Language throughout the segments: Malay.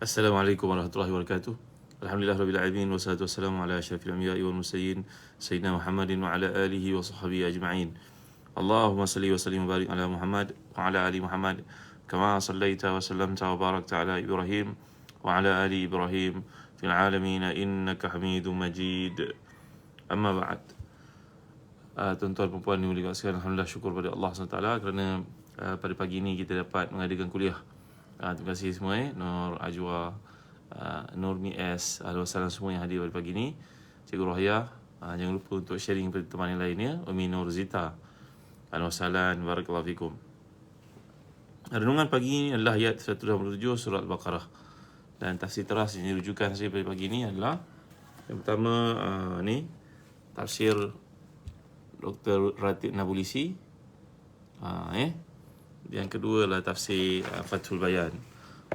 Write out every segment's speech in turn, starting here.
Assalamualaikum warahmatullahi wabarakatuh. Alhamdulillah rabbil alamin wassalatu wassalamu ala asyrafil anbiya'i wal mursalin sayyidina Muhammadin wa ala alihi wa sahbihi ajma'in. Allahumma salli wa sallim wa barik ala Muhammad wa ala ali Muhammad kama sallaita wa sallamta wa barakta ala Ibrahim wa ala ali Ibrahim fil alamin innaka Hamidum Majid. Amma ba'd. Tuan-tuan dan puan dimuliakan sekalian, alhamdulillah syukur pada Allah SWT kerana pada pagi ini kita dapat mengadakan kuliah. Terima kasih semua Nur Ajwa, Nur Mies, ahli wasalam semua yang hadir pada pagi ini. Cikgu Rohaya, jangan lupa untuk sharing kepada teman yang lainnya. Umi Nur Zita, ahli wasalam, barakallahu fikum. Renungan pagi ini adalah ayat 127 surah Al-Baqarah. Dan tafsir teras yang dirujukan saya pada pagi ini adalah yang pertama tafsir Dr. Ratib Nabulisi. Yang kedua adalah tafsir Fathul Bayan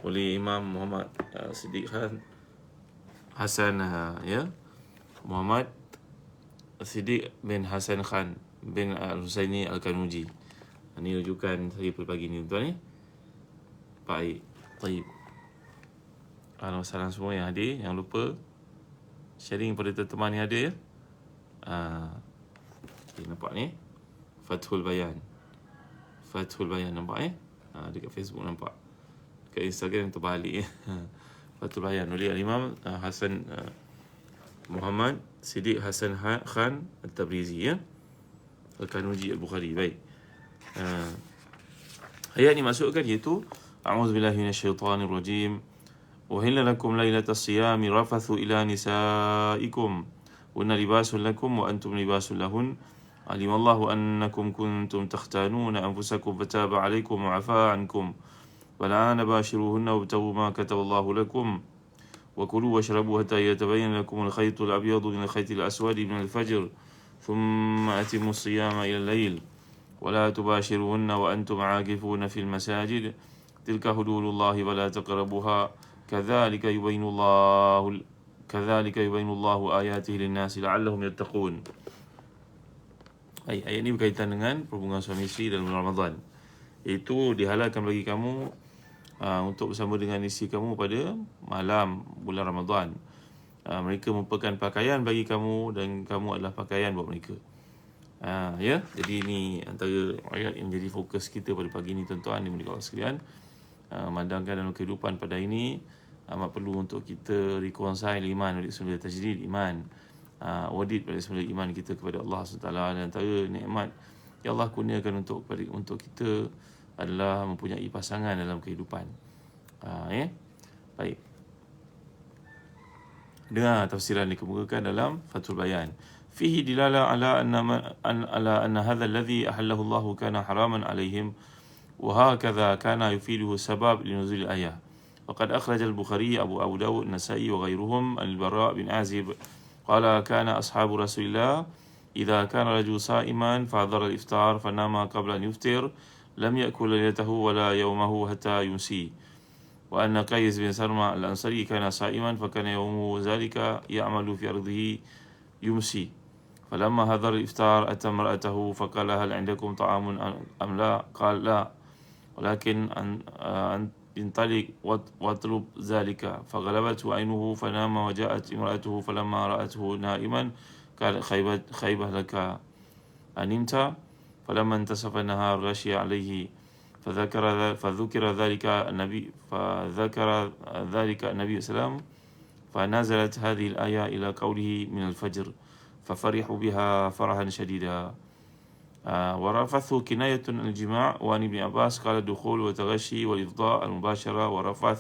oleh Imam Muhammad Siddiq Khan Hasan Muhammad Siddiq bin Hasan Khan bin Al-Husaini Al-Kanuji. Ini rujukan saya pada pagi ini, tuan-tuan. Baik, taib. Assalamualaikum semua yang hadir. Jangan lupa sharing pada teman yang ada ya. Nampak ni Fathul Bayan, nampak dekat Facebook nampak, dekat Instagram terbalik Fathul Bayan oleh Imam Hasan Muhammad Siddiq Hasan Khan Al-Tabrizi Al-Kanuji Al-Bukhari. Baik, ayat ni masukkan iaitu a'udzubillahi minasyaitanirrajim. Uhilla lakum lailatas siyami rafathu ila nisaikum hunna libasun lakum wa antum libasun lahun. علم الله أنكم كنتم تختانون أنفسكم فتاب عليكم وعفى عنكم والآن باشروهن وابتغوا ما كتب الله لكم وكلوا واشربوا حتى يتبين لكم الخيط الأبيض من الخيط الأسود من الفجر ثم أتموا الصيام إلى الليل ولا تباشروهن وأنتم عاكفون في المساجد تلك حدود الله ولا تقربوها كذلك يبين الله آياته للناس لعلهم يتقون. Ayat ini berkaitan dengan perhubungan suami isteri dalam bulan Ramadan. Iaitu dihalalkan bagi kamu untuk bersama dengan isteri kamu pada malam bulan Ramadan. Mereka merupakan pakaian bagi kamu dan kamu adalah pakaian buat mereka. Jadi ini antara ayat yang menjadi fokus kita pada pagi ini, tuan-tuan dimuliakan Allah sekalian. Memandangkan dalam kehidupan pada ini amat perlu untuk kita reconcile iman dari semula tajdid iman. Audit pada semula iman kita kepada Allah SWT. Dan antara nikmat yang Allah kurniakan untuk kita adalah mempunyai pasangan dalam kehidupan. Baik, dengar tafsiran dikemukakan dalam Fathul Bayan. Fihi dilala ala anna hadha alladhi ahallahu Allah kana haraman alaihim wa hakadha kana yufiduhu sabab linuzul ayah. Waqad akhraj al-Bukhari Abu Dawud Nasa'i wa ghairuhum al-Bara' bin Azib قال كان أصحاب رسول الله إذا كان رجل صائما فحضر الإفطار فنام قبل أن يفطر لم يأكل ليلته ولا يومه حتى يمسي. وأن قيس بن سرمة الأنصاري كان صائما فكان يومه ذلك يعمل في أرضه يمسي. فلما حضر الإفطار أتى امرأته فقال هل عندكم طعام أم لا؟ قال لا ولكن أن انطلق واطلب ذلك. فغلبته عينه فنام وجاءت امرأته فلما رأته نائما قال خيبة لك أنمت. فلما انتصف النهار غشي عليه فذكر ذلك النبي صلى الله عليه وسلم فنزلت هذه الآية إلى قوله من الفجر ففرحوا بها فرحا شديدا. ورفثه كناية الجماع. وعن ابن عباس قال الدخول والتغشي والإفضاء المباشرة ورفث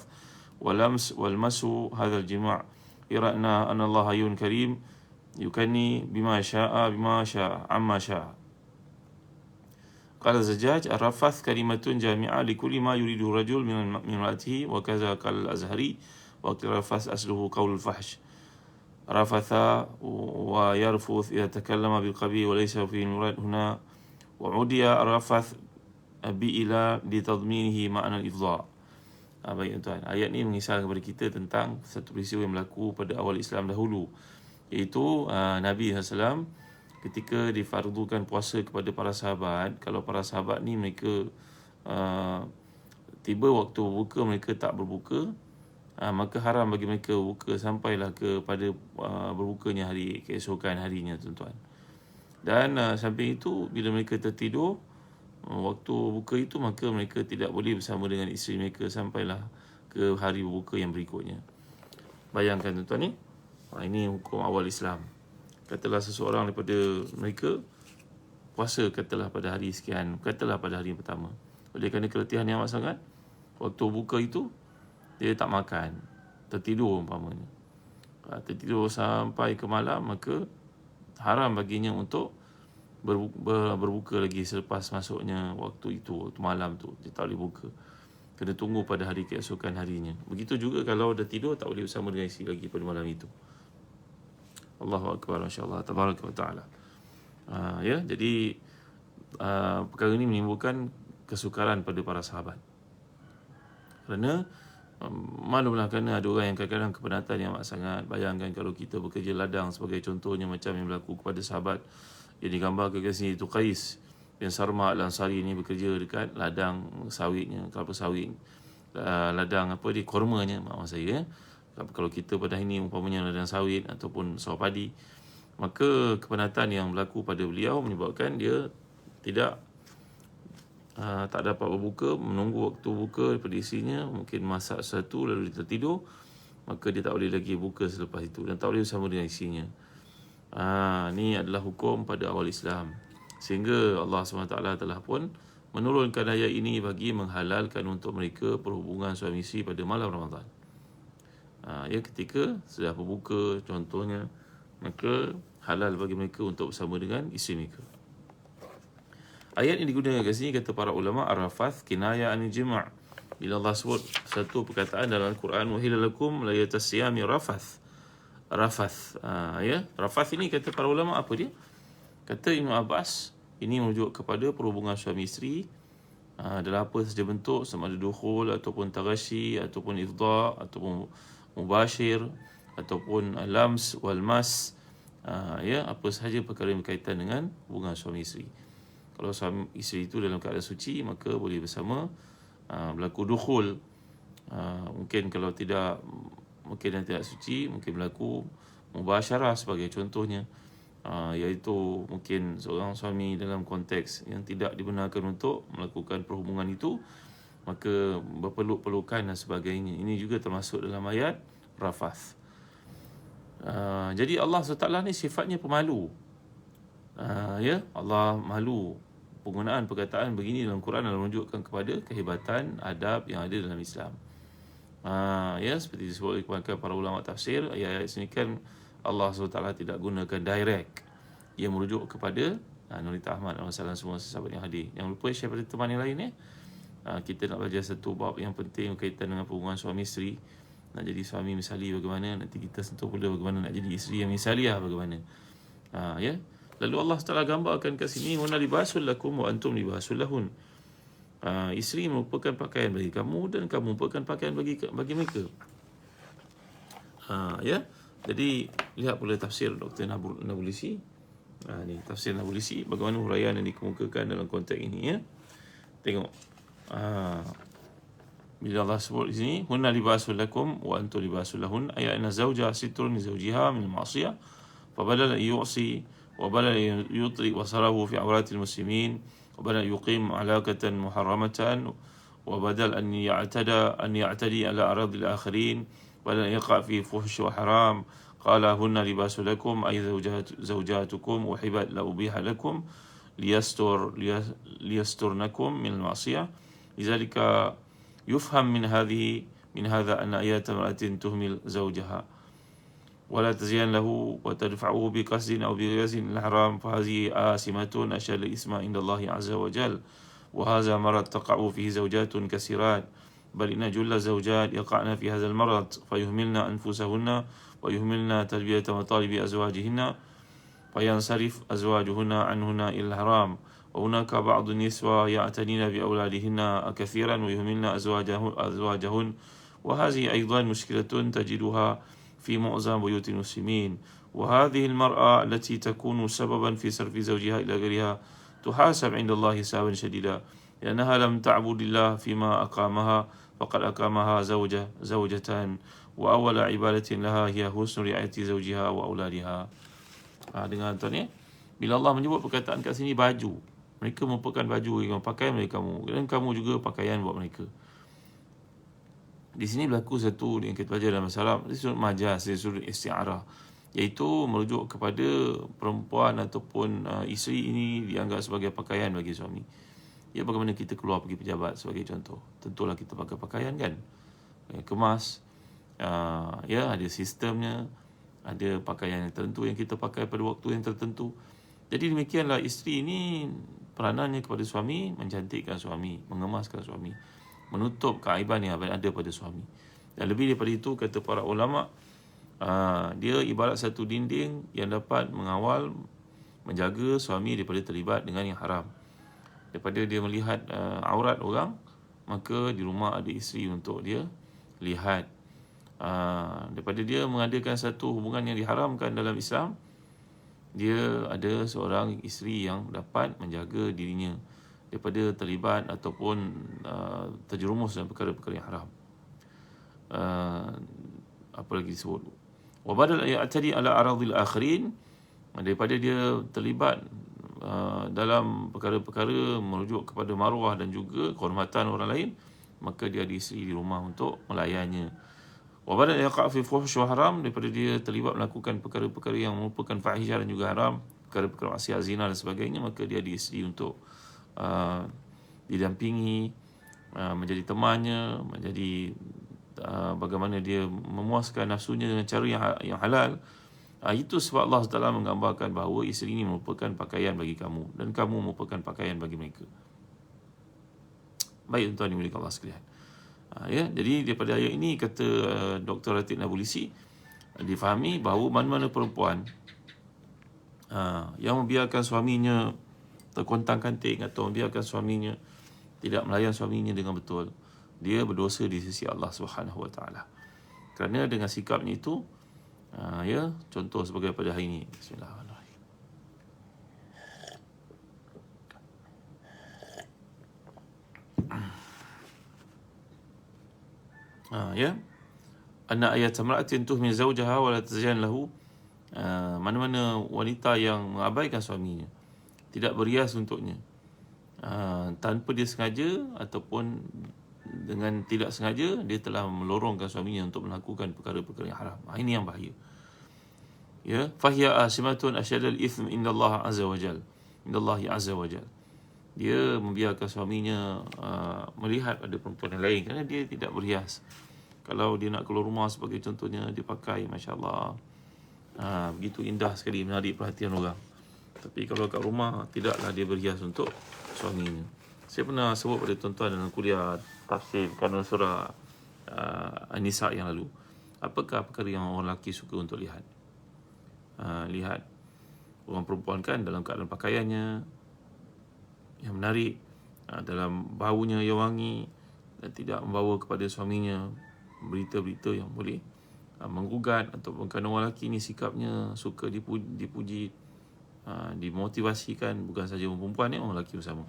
والمس هذا الجماع. يرأنا أن الله حي كريم يكني بما شاء عما شاء. قال الزجاج الرفث كلمة جامعة لكل ما يريده الرجل من امرأته وكذا قال الأزهري. وقت الرفث أصله قول الفحش رفث ويرفث إذا تكلم بالقبيح وليس فيه المراد هنا. وعدي الرفث بإلى لتضمينه معنى الإفضاء. Baik tuan, ayat ni mengisahkan kepada kita tentang satu peristiwa yang berlaku pada awal Islam dahulu, iaitu Nabi SAW ketika difardukan puasa kepada para sahabat. Kalau para sahabat ni mereka tiba waktu berbuka mereka tak berbuka, maka haram bagi mereka buka sampailah kepada berbukanya hari keesokan harinya, tuan-tuan. Dan samping itu, bila mereka tertidur waktu buka itu, maka mereka tidak boleh bersama dengan isteri mereka sampailah ke hari berbuka yang berikutnya. Bayangkan, tuan-tuan ni, ini hukum awal Islam. Katalah seseorang daripada mereka puasa, katalah pada hari sekian, katalah pada hari yang pertama. Oleh kerana keletihan yang amat sangat, waktu buka itu dia tak makan, tertidur umpamanya. Tertidur sampai ke malam, maka haram baginya untuk berbuka lagi selepas masuknya waktu itu, waktu malam tu. Dia tak boleh buka, kena tunggu pada hari keesokan harinya. Begitu juga kalau dah tidur, tak boleh bersama dengan isteri lagi pada malam itu. Allahu Akbar, insyaAllah, tabaraka wa ta'ala. Ya, jadi perkara ini menimbulkan kesukaran pada para sahabat. Kerana maklumlah, kerana ada orang yang kadang-kadang kepenatan yang amat sangat. Bayangkan kalau kita bekerja ladang sebagai contohnya, macam yang berlaku kepada sahabat yang digambarkan ke sini, itu Qais bin Sarma Al-Ansari ni bekerja dekat ladang sawitnya, kelapa sawit, ladang apa di kormanya, maaf saya. Kalau kita pada ini umpamanya ladang sawit ataupun sawah padi, maka kepenatan yang berlaku pada beliau menyebabkan dia tak dapat berbuka, menunggu waktu buka daripada isinya, mungkin masak sesuatu lalu dia tertidur, maka dia tak boleh lagi buka selepas itu dan tak boleh bersama dengan isinya. Ni adalah hukum pada awal Islam, sehingga Allah SWT telah pun menurunkan ayat ini bagi menghalalkan untuk mereka perhubungan suami isteri pada malam Ramadan. Ya, ketika sudah berbuka contohnya, maka halal bagi mereka untuk bersama dengan isteri mereka. Ayat yang digunakan kat sini, kata para ulama, ar-rafath kinaya anil jima'. Bila Allah sebut satu perkataan dalam Al-Quran, wahila lakum layatas siyami rafath. Rafath, ya, rafath ini kata para ulama apa dia? Kata Ibn Abbas, ini merujuk kepada perhubungan suami isteri dalam apa saja bentuk, sama ada dukhul ataupun taghashi ataupun ifda ataupun mubashir ataupun lams wal mas, ya, apa sahaja perkara yang berkaitan dengan hubungan suami isteri. Kalau suami isteri itu dalam keadaan suci, maka boleh bersama. Berlaku dukhul, mungkin kalau tidak, mungkin yang tidak suci, mungkin berlaku mubasyarah sebagai contohnya, iaitu mungkin seorang suami dalam konteks yang tidak dibenarkan untuk melakukan perhubungan itu, maka berpeluk-pelukan dan sebagainya. Ini juga termasuk dalam ayat rafath. Jadi Allah SWT ni sifatnya pemalu. Ya, Allah malu. Penggunaan perkataan begini dalam Quran adalah menunjukkan kepada kehebatan adab yang ada dalam Islam. Ya, seperti disebut oleh para ulama tafsir, ayat-ayat sini kan Allah SWT tidak gunakan direct. Ia merujuk kepada Nurita Ahmad Al-Masalah, semua sahabat yang hadir. Yang lupa share pada teman yang lain, kita nak belajar satu bab yang penting berkaitan dengan hubungan suami isteri. Nak jadi suami misali bagaimana, nanti kita sentuh pula bagaimana nak jadi isteri yang misaliah bagaimana. Ya. Lalu Allah Taala gambarkan kat sini, hunna libasul lakum wa antum libasul lahun. Isteri merupakan pakaian bagi kamu dan kamu merupakan pakaian bagi mereka. Ya. Jadi lihat pula tafsir Dr. Nabulsi. Ni tafsir Nabulsi, bagaimana huraian yang dikemukakan dalam konteks ini, ya. Tengok. Bila Allah sebut di sini, hunna libasul lakum wa antum libasul lahun, ay anna zawja sitrun li zawjiha min al-ma'siyah, fa badala yu'si وبدأ يطلق بصره في عورات المسلمين، وبدأ يقيم علاقة محرمة، وبدل أن يعتدي على أراضي الآخرين، بدل أن يقع في فحش وحرام. قال هن لباس لكم أي زوجاتكم وحبت لأبيح لكم ليسترنكم من المعصية. لذلك يفهم من هذا أن أية امرأة تهمل زوجها ولا تزين له وتدفعه بقصد أو بغيظ الحرام، فهذه آثمة أشد الإثم عند الله عز وجل، وهذا مرض تقع فيه زوجات كثيرات، بل إن جل الزوجات يقعن في هذا المرض فيهملن أنفسهن ويهملن تلبية مطالب أزواجهن فينصرف أزواجهن عنهن إلى الحرام. وهناك بعض النسوة يعتنين بأولادهن كثيرا ويهملن أزواجهن، وهذه أيضا مشكلة تجدها في معظم بيوت المسلمين. وهذه المرأة التي تكون سببا في صرف زوجها إلى غيرها تحاسب عند الله حسابا شديدا، لأنها لم تعبد الله فيما أقامها فقد أقامها زوجة وأول عبادة لها هي حسن رعاية زوجها وأولادها. Dengar tuan ni, bila Allah menyebut perkataan kat sini baju, mereka merupakan baju yang pakaian bagi kamu, dan kamu juga pakaian buat mereka. Di sini berlaku satu yang kita belajar dalam bahasa Arab, disebut majaz, disebut isti'arah, iaitu merujuk kepada perempuan ataupun isteri ini dianggap sebagai pakaian bagi suami. Ya, bagaimana kita keluar pergi pejabat sebagai contoh, tentulah kita pakai pakaian kan, kemas, ya, ada sistemnya, ada pakaian yang tertentu yang kita pakai pada waktu yang tertentu. Jadi demikianlah isteri ini peranannya kepada suami, mencantikkan suami, mengemaskan suami, menutup keaiban yang ada pada suami. Dan lebih daripada itu, kata para ulama, dia ibarat satu dinding yang dapat mengawal, menjaga suami daripada terlibat dengan yang haram. Daripada dia melihat aurat orang, maka di rumah ada isteri untuk dia lihat. Daripada dia mengadakan satu hubungan yang diharamkan dalam Islam, dia ada seorang isteri yang dapat menjaga dirinya daripada terlibat ataupun terjerumus dalam perkara-perkara yang haram. Apa lagi disebut? Wa badal ya'tadi ala aradil akhirin, daripada dia terlibat dalam perkara-perkara merujuk kepada maruah dan juga kehormatan orang lain, maka dia ada isteri di rumah untuk melayannya. Wa badal yaqa' fi fuhsh wa haram, daripada dia terlibat melakukan perkara-perkara yang merupakan fahisyah dan juga haram, perkara-perkara maksiat, zina dan sebagainya, maka dia ada isteri untuk didampingi, menjadi temannya, menjadi bagaimana dia memuaskan nafsunya dengan cara yang halal. Itu sebab Allah SWT menggambarkan bahawa isteri ini merupakan pakaian bagi kamu dan kamu merupakan pakaian bagi mereka. Baik tuan-tuan dimuliakan Allah sekalian. Ya, jadi daripada ayat ini kata Dr. Ratib Nabulsi, difahami bahawa mana-mana perempuan yang membiarkan suaminya terkontang-kanting atau membiarkan suaminya tidak melayan suaminya dengan betul, dia berdosa di sisi Allah Subhanahu Wa Taala. Kerana dengan sikapnya itu, ya, contoh sebagai pada hari ini. Bismillahirrahmanirrahim. Ya, anna ayat imra'atin tuhmi zawjaha wa la tazyan lahu, mana-mana wanita yang mengabaikan suaminya, tidak berias untuknya, tanpa dia sengaja ataupun dengan tidak sengaja, dia telah melorongkan suaminya untuk melakukan perkara-perkara yang haram. Ini yang bahaya. Ya, fahiya asimatun asyadal ithm indallah azza wajal, indallahi azza wajal. Dia membiarkan suaminya melihat ada perempuan yang lain kerana dia tidak berhias. Kalau dia nak keluar rumah sebagai contohnya, dia pakai masya-Allah, begitu indah sekali, menarik perhatian orang. Tapi kalau kat rumah, tidaklah dia berhias untuk suaminya. Saya pernah sebut pada tuan-tuan dalam kuliah tafsir kanun surah An-Nisa yang lalu, apakah perkara yang orang lelaki suka untuk lihat? Lihat orang perempuan kan dalam keadaan pakaiannya yang menarik, dalam baunya yang wangi, dan tidak membawa kepada suaminya berita-berita yang boleh menggugat. Ataupun kerana orang lelaki ni sikapnya suka dipuji, dimotivasikan, bukan saja orang perempuan ni, orang lelaki bersama.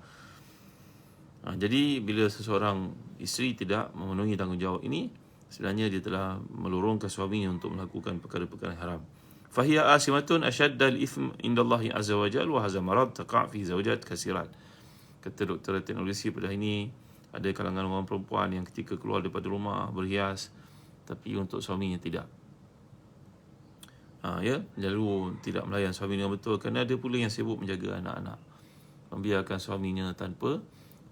Jadi bila seseorang isteri tidak memenuhi tanggungjawab ini, sebenarnya dia telah melorongkan suaminya untuk melakukan perkara-perkara yang haram. Fahiya asimatun asyaddal ithm indallahi azza wa jalla wa hadha marad taqa' fi zawjat kasirat. Kata Dr. Teknologi, pada ini ada kalangan orang perempuan yang ketika keluar daripada rumah berhias, tapi untuk suaminya tidak. Ya, lalu tidak melayan suaminya betul, kerana ada pula yang sibuk menjaga anak-anak, membiarkan suaminya tanpa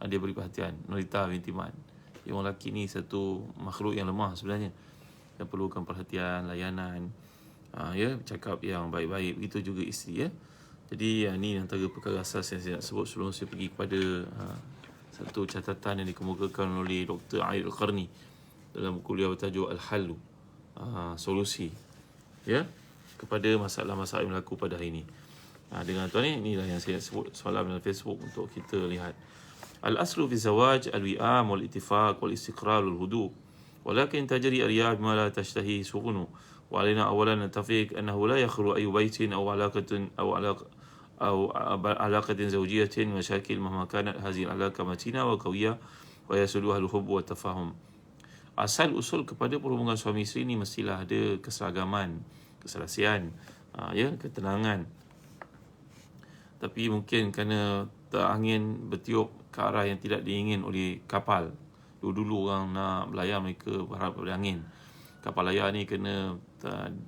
dia beri perhatian. Nurita binti Man, yang orang lelaki ni satu makhluk yang lemah sebenarnya, yang perlukan perhatian, layanan, ya, cakap yang baik-baik. Begitu juga isteri, ya. Jadi ini antara perkara asas yang saya nak sebut sebelum saya pergi kepada satu catatan yang dikemukakan oleh Dr. Aid Al-Qarni dalam kuliah bertajuk Al-Hallu, solusi, ya, kepada masalah-masalah yang berlaku pada hari ini. Dengan tuan ni, inilah yang saya sebut semalam dalam Facebook untuk kita lihat. Al-aslu fi zawaj al-wi'am wal-ittifaq wal-istiqrar wal-hudu, walakin tajri ar-riyah bima la tashtahi sughunu. وعلينا أولا نتفق أنه لا يخلو أي بيت أو علاقة أو علاقة زوجية مشاكل مهما كانت هذه العلاقة متينة وقوية ويسودها الحب والتفاهم. Asal usul kepada perhubungan suami isteri ni mestilah ada keseragaman, keserasian, ketenangan. Tapi mungkin kerana angin bertiup ke arah yang tidak diingin oleh kapal. Dulu-dulu orang nak belayar mereka berharap pada angin. Kapal layar ni kena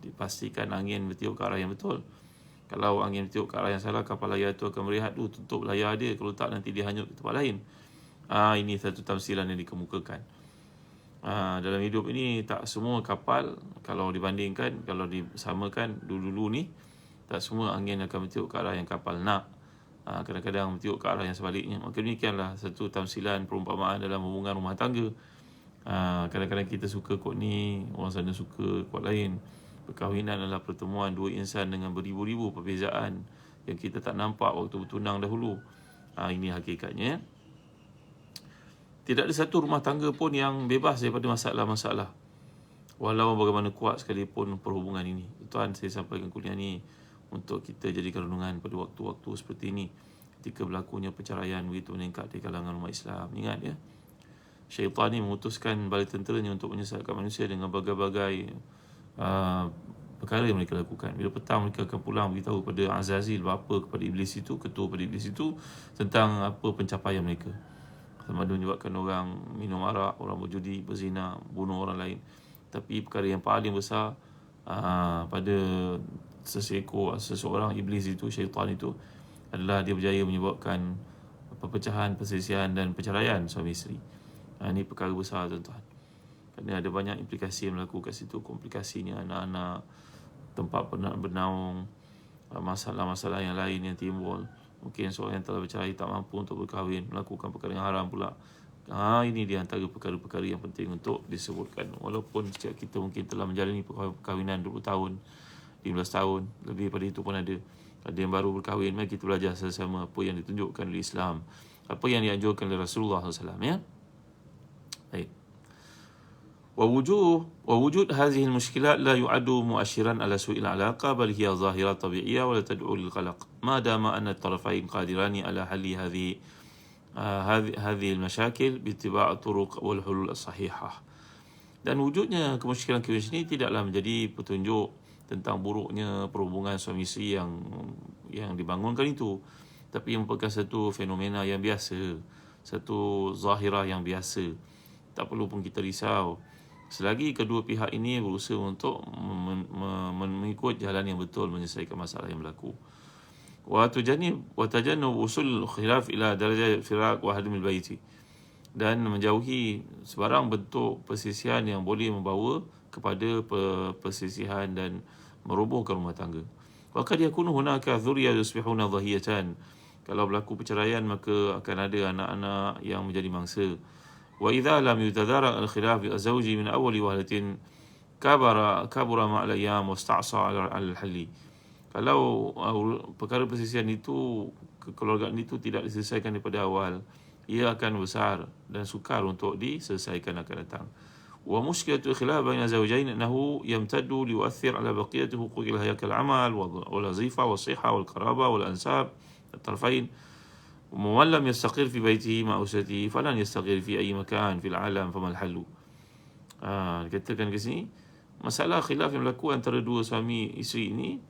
dipastikan angin bertiup ke arah yang betul. Kalau angin bertiup ke arah yang salah, kapal layar tu akan berehat dulu, tutup layar dia. Kalau tak, nanti dia hanyut ke tempat lain. Ini satu tamsilan yang dikemukakan. Dalam hidup ini, tak semua kapal, kalau dibandingkan, kalau disamakan dulu-dulu ni, tak semua angin akan bertiup ke arah yang kapal nak. Kadang-kadang bertiup ke arah yang sebaliknya. Maka demikianlah satu tamsilan perumpamaan dalam hubungan rumah tangga. Kadang-kadang kita suka kod ni, orang sana suka kod lain. Perkahwinan adalah pertemuan dua insan dengan beribu-ribu perbezaan yang kita tak nampak waktu bertunang dahulu. Ini hakikatnya. Tidak ada satu rumah tangga pun yang bebas daripada masalah-masalah. Walau bagaimana kuat sekalipun perhubungan ini. Tuan, saya sampaikan kuliah ni untuk kita jadikan renungan pada waktu-waktu seperti ini. Ketika berlakunya perceraian begitu meningkat di kalangan umat Islam. Ingat ya, syaitan ni mengutuskan bala tenteranya untuk menyesatkan manusia dengan berbagai perkara yang mereka lakukan. Bila petang mereka akan pulang beritahu kepada Azazil, bapa kepada iblis itu, ketua pada iblis itu, tentang apa pencapaian mereka. Sama ada menyebabkan orang minum arak, orang berjudi, berzina, bunuh orang lain. Tapi perkara yang paling besar pada seseorang iblis itu, syaitan itu, adalah dia berjaya menyebabkan perpecahan, perselisihan dan perceraian suami isteri. Ini perkara besar, tuan-tuan. Kerana ada banyak implikasi yang berlaku kat situ. Komplikasinya anak-anak, tempat bernaung, masalah-masalah yang lain yang timbul. Mungkin seorang yang telah bercerai tak mampu untuk berkahwin, melakukan perkara yang haram pula. Ini di antara perkara-perkara yang penting untuk disebutkan. Walaupun setiap kita mungkin telah menjalani perkahwinan 20 tahun, 15 tahun, lebih pada itu pun ada. Ada yang baru berkahwin, mari kita belajar sama-sama apa yang ditunjukkan oleh Islam, apa yang dianjurkan oleh Rasulullah SAW. Ya? Baik. ووجود هذه المشكلات لا يعد مؤشرا على سوء العلاقة، بل هي ظاهرة طبيعية ولا تدعو للقلق ما دام أن الطرفين قادران على حل هذه المشاكل باتباع الطرق والحلول الصحيحة. Dan wujudnya kemusykilan-kemusykilan ini tidaklah menjadi petunjuk tentang buruknya perhubungan suami isteri yang dibangunkan itu, tapi merupakan satu fenomena yang biasa, satu zahirah yang biasa. Tak perlu pun kita risau selagi kedua pihak ini berusaha untuk mengikut jalan yang betul menyelesaikan masalah yang berlaku. وتجنب وصول الخلاف إلى درجة الفراق وهدم البيت, dan menjauhi sebarang bentuk perselisihan yang boleh membawa kepada perselisihan dan merobohkan rumah tangga. وقد يكون هناك ذرية يصبحون ضحية. Kalau berlaku perceraian, maka akan ada anak-anak yang menjadi mangsa. وإذا لم يتدارك الخلاف الزوجي من أول وهلة كبر مع الأيام واستعصى على الحل. Kalau perkara perselisihan itu, kekeluargaan itu tidak diselesaikan daripada awal, ia akan besar dan sukar untuk diselesaikan akan datang. ومشكلة الخلاف بين الزوجين أنه يمتد ليؤثر على بقية حقوق الحياة كالعمل والوظيفة والصحة والقرابة والأنساب الطرفين. ومن لم يستقر في بيته مع أسرته فلن يستقر في أي مكان في العالم فما الحل. Dikatakan ke sini, masalah khilaf yang berlaku antara dua suami isteri ini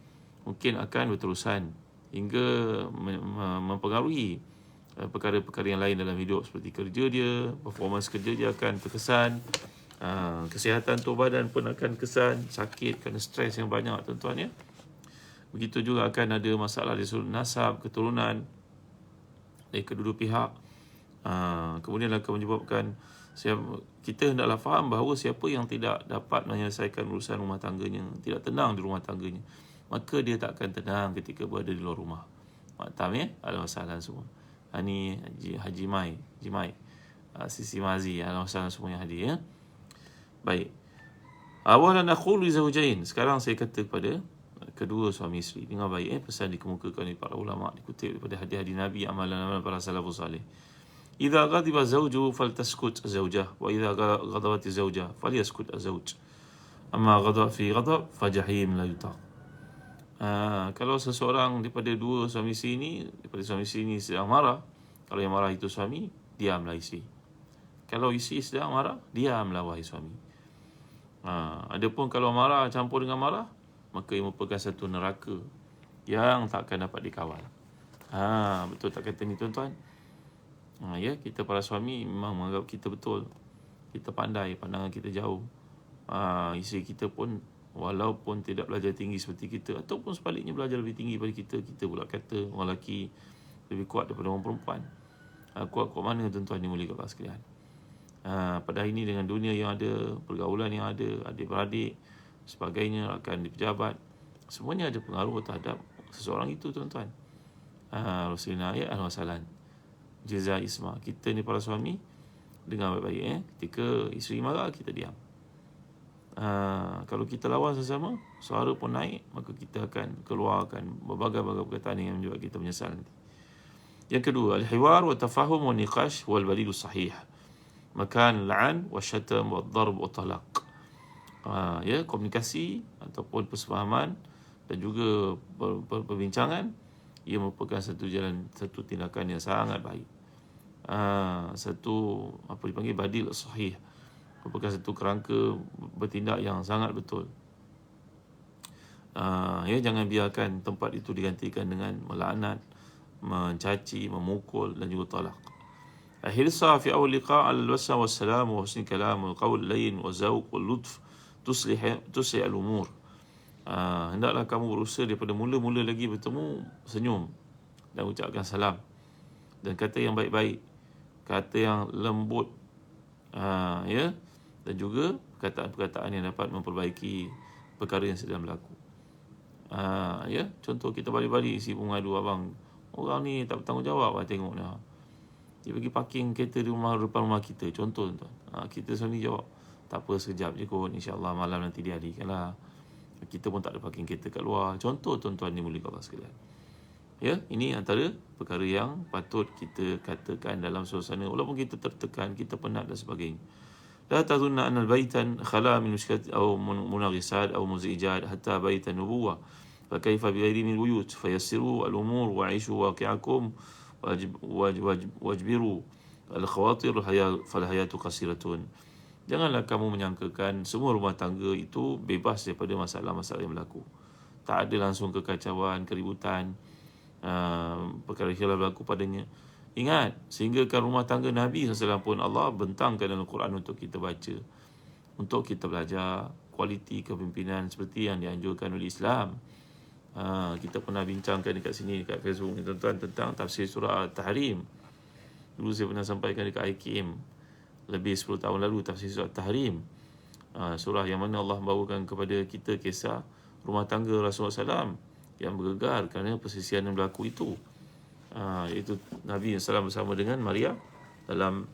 mungkin akan berterusan hingga mempengaruhi perkara-perkara yang lain dalam hidup, seperti kerja dia, performance kerja dia akan terkesan, kesihatan tubuh badan pun akan kesan, sakit kerana stres yang banyak, tuan-tuan ya. Begitu juga akan ada masalah dari sudut nasab, keturunan dari kedua pihak. Kemudian akan menyebabkan kita hendaklah faham bahawa siapa yang tidak dapat menyelesaikan urusan rumah tangganya, tidak tenang di rumah tangganya, maka dia tak akan tenang ketika berada di luar rumah. Faham ya? Ada masalah semua. Ini Haji Mai, Sisi Mazi, ada masalah semua yang hadir ya. Baik. Awalan aqulu li zawjain. Sekarang saya kata kepada kedua suami isteri. Dengar baik pesan dikemukakan oleh para ulama, dikutip daripada hadis-hadis Nabi, amalan-amalan para salafus salih. Idza ghadiba az-zawju faltaskut az-zawjah wa idza ghadabat az-zawjah falyaskut az-zawj. Amma ghadab fi ghadab fa jahim la yutaq. Kalau seseorang daripada dua suami isteri ni, daripada suami isteri ni sedang marah, kalau yang marah itu suami, diamlah isteri. Kalau isteri sedang marah, diamlah wahai suami. Adapun kalau marah campur dengan marah, maka ia merupakan satu neraka yang takkan dapat dikawal. Betul tak kata ni tuan-tuan? Ya, kita para suami memang menganggap kita betul. Kita pandai, pandangan kita jauh. Isteri kita pun walaupun tidak belajar tinggi seperti kita, ataupun sebaliknya belajar lebih tinggi daripada kita, kita pula kata orang lelaki lebih kuat daripada orang perempuan. Kuat-kuat mana tuan-tuan yang mulia Allah sekalian? Pada hari ini dengan dunia yang ada, pergaulan yang ada, adik-beradik, sebagainya, akan di pejabat, semuanya ada pengaruh terhadap seseorang itu tuan-tuan. Rasulullah SAW, Jaza Isma. Kita ni para suami, dengar baik-baik. Ketika isteri marah, kita diam. Kalau kita lawan sesama, suara pun naik, maka kita akan keluarkan berbagai-bagai perkataan yang membuat kita menyesal nanti. Yang kedua, al-hiwar wa tafahum wa niqash wal balil sahih. Makan la'an wa syatam wa darb wa talaq. Komunikasi ataupun persefahaman dan juga perbincangan, ia merupakan satu tindakan yang sangat baik. Satu dipanggil badil sahih, merupakan satu kerangka bertindak yang sangat betul. Jangan biarkan tempat itu digantikan dengan melaknat, mencaci, memukul dan juga talak. Hirsa fi awal liqa' al-wasa wassalam wa husni kalam wa qawl layin wa zawq wa lutf tuslih al-umur. Hendaklah kamu berusaha daripada mula-mula lagi bertemu, senyum dan ucapkan salam dan kata yang baik-baik, kata yang lembut, dan juga perkataan-perkataan yang dapat memperbaiki perkara yang sedang berlaku. Contoh, kita balik-balik isi mengadu, abang, orang ni tak bertanggungjawab, tengok dah, dia pergi parking kereta di depan rumah kita, contoh tuan. Kita sendiri jawab, tak apa, sekejap je kot, insyaAllah malam nanti dialihkanlah. Kita pun tak ada parking kereta kat luar. Contoh tuan-tuan ni mulia Allah sekalian. Ini antara perkara yang patut kita katakan dalam suasana walaupun kita tertekan, kita penat dan sebagainya. La tazunna anna al-baytan khala min mushkilat aw munaghisat aw muzijat hatta baytan nubuwah. Fa kaifa bi ghairi min buyut fayassiru al-umur wa 'ishu waqi'akum wajbiru al-khawatir fal hayatu qasiratun. Janganlah kamu menyangkakan semua rumah tangga itu bebas daripada masalah-masalah yang berlaku. Tak ada langsung kekacauan, keributan, perkara khilaf berlaku padanya. Ingat, sehinggakan rumah tangga Nabi SAW pun Allah bentangkan dalam Quran untuk kita baca, untuk kita belajar kualiti kepimpinan seperti yang dianjurkan oleh Islam. Kita pernah bincangkan dekat sini, dekat Facebook ni tuan-tuan, tentang tafsir surah At-Tahrim. Dulu saya pernah sampaikan dekat IKM lebih 10 tahun lalu, tafsir surah At-Tahrim, surah yang mana Allah bawakan kepada kita kisah rumah tangga Rasulullah SAW yang bergegar kerana persisian yang berlaku itu. Iaitu Nabi SAW bersama dengan Maria dalam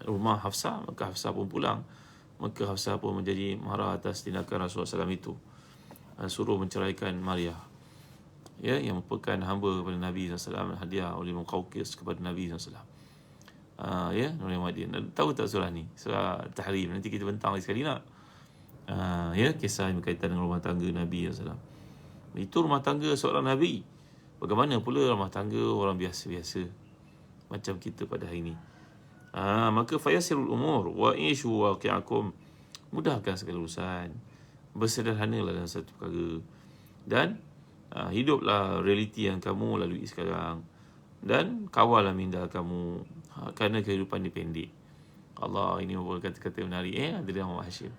rumah Hafsah. Maka Hafsah pun pulang, maka Hafsah pun menjadi marah atas tindakan Rasulullah SAW itu, suruh menceraikan Maria, yang merupakan hamba kepada Nabi SAW, hadiah oleh Muqawqis kepada Nabi SAW. Nuri Madin. Tahu tak surah ni? Surah Tahrim. Nanti kita bentang lagi sekali nak. Kisah yang berkaitan dengan rumah tangga Nabi SAW. Itu rumah tangga seorang Nabi. Bagaimana pula rumah tangga orang biasa-biasa macam kita pada hari ini? Maka fayasirul umur wa ishu waqi'akum. Mudahkan segala urusan. Bersederhanalah dalam satu perkara. Dan hiduplah realiti yang kamu lalui sekarang. Dan kawallah minda kamu, kerana kehidupan ni pendek. Allah, ini merupakan kata-kata yang menarik. Dari Muhammad Hashim.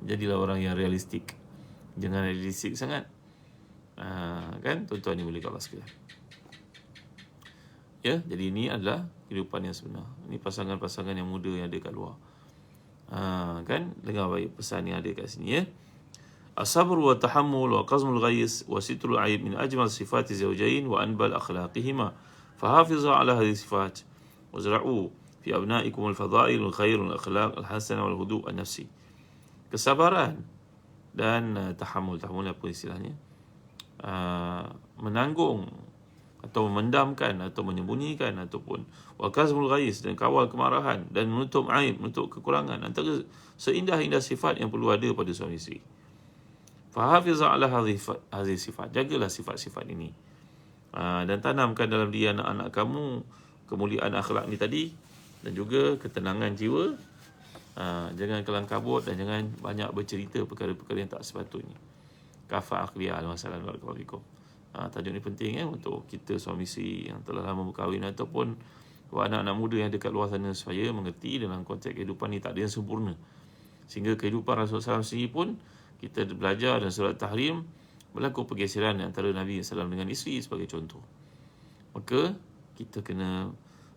Jadilah orang yang realistik. Jangan realistik sangat. Kan tuan-tuan ni boleh Allah sekalian. Jadi ini adalah kehidupan yang sebenar. Ini pasangan-pasangan yang muda yang ada kat luar. Kan, dengar baik pesan yang ada kat sini. As-sabr wa tahammul wa qazmul ghais wa sitrul aib min ajmal sifati zawjain wa anbal akhlaqihima. Fahafizu ala hadhihi sifat wazra'u fi abna'ikum al-fadha'il wal khair wal akhlaq al-hasana wal hudu' an-nafsi. Kesabaran dan tahammul apa istilahnya? Menanggung atau memendamkan atau menyembunyikan, ataupun wakazmul ghais, dan kawal kemarahan, dan menutup aib, menutup kekurangan, antara seindah-indah sifat yang perlu ada pada suami isteri. Fahafiz ala hadhihi sifat. Jagalah sifat-sifat ini. Dan tanamkan dalam diri anak-anak kamu kemuliaan akhlak ni tadi, dan juga ketenangan jiwa. Jangan kelang kabut dan jangan banyak bercerita perkara-perkara yang tak sepatutnya. Kafa aqliya al-masalah barakallahu. Tajuk ni penting untuk kita suami isteri yang telah lama berkahwin ataupun anak-anak muda yang dekat luar sana, supaya mengerti dalam konteks kehidupan ni tak ada yang sempurna. Sehingga kehidupan Rasulullah SAW sendiri pun kita belajar dan surat Tahrim berlaku pergeseran antara Nabi SAW dengan isteri sebagai contoh. Maka kita kena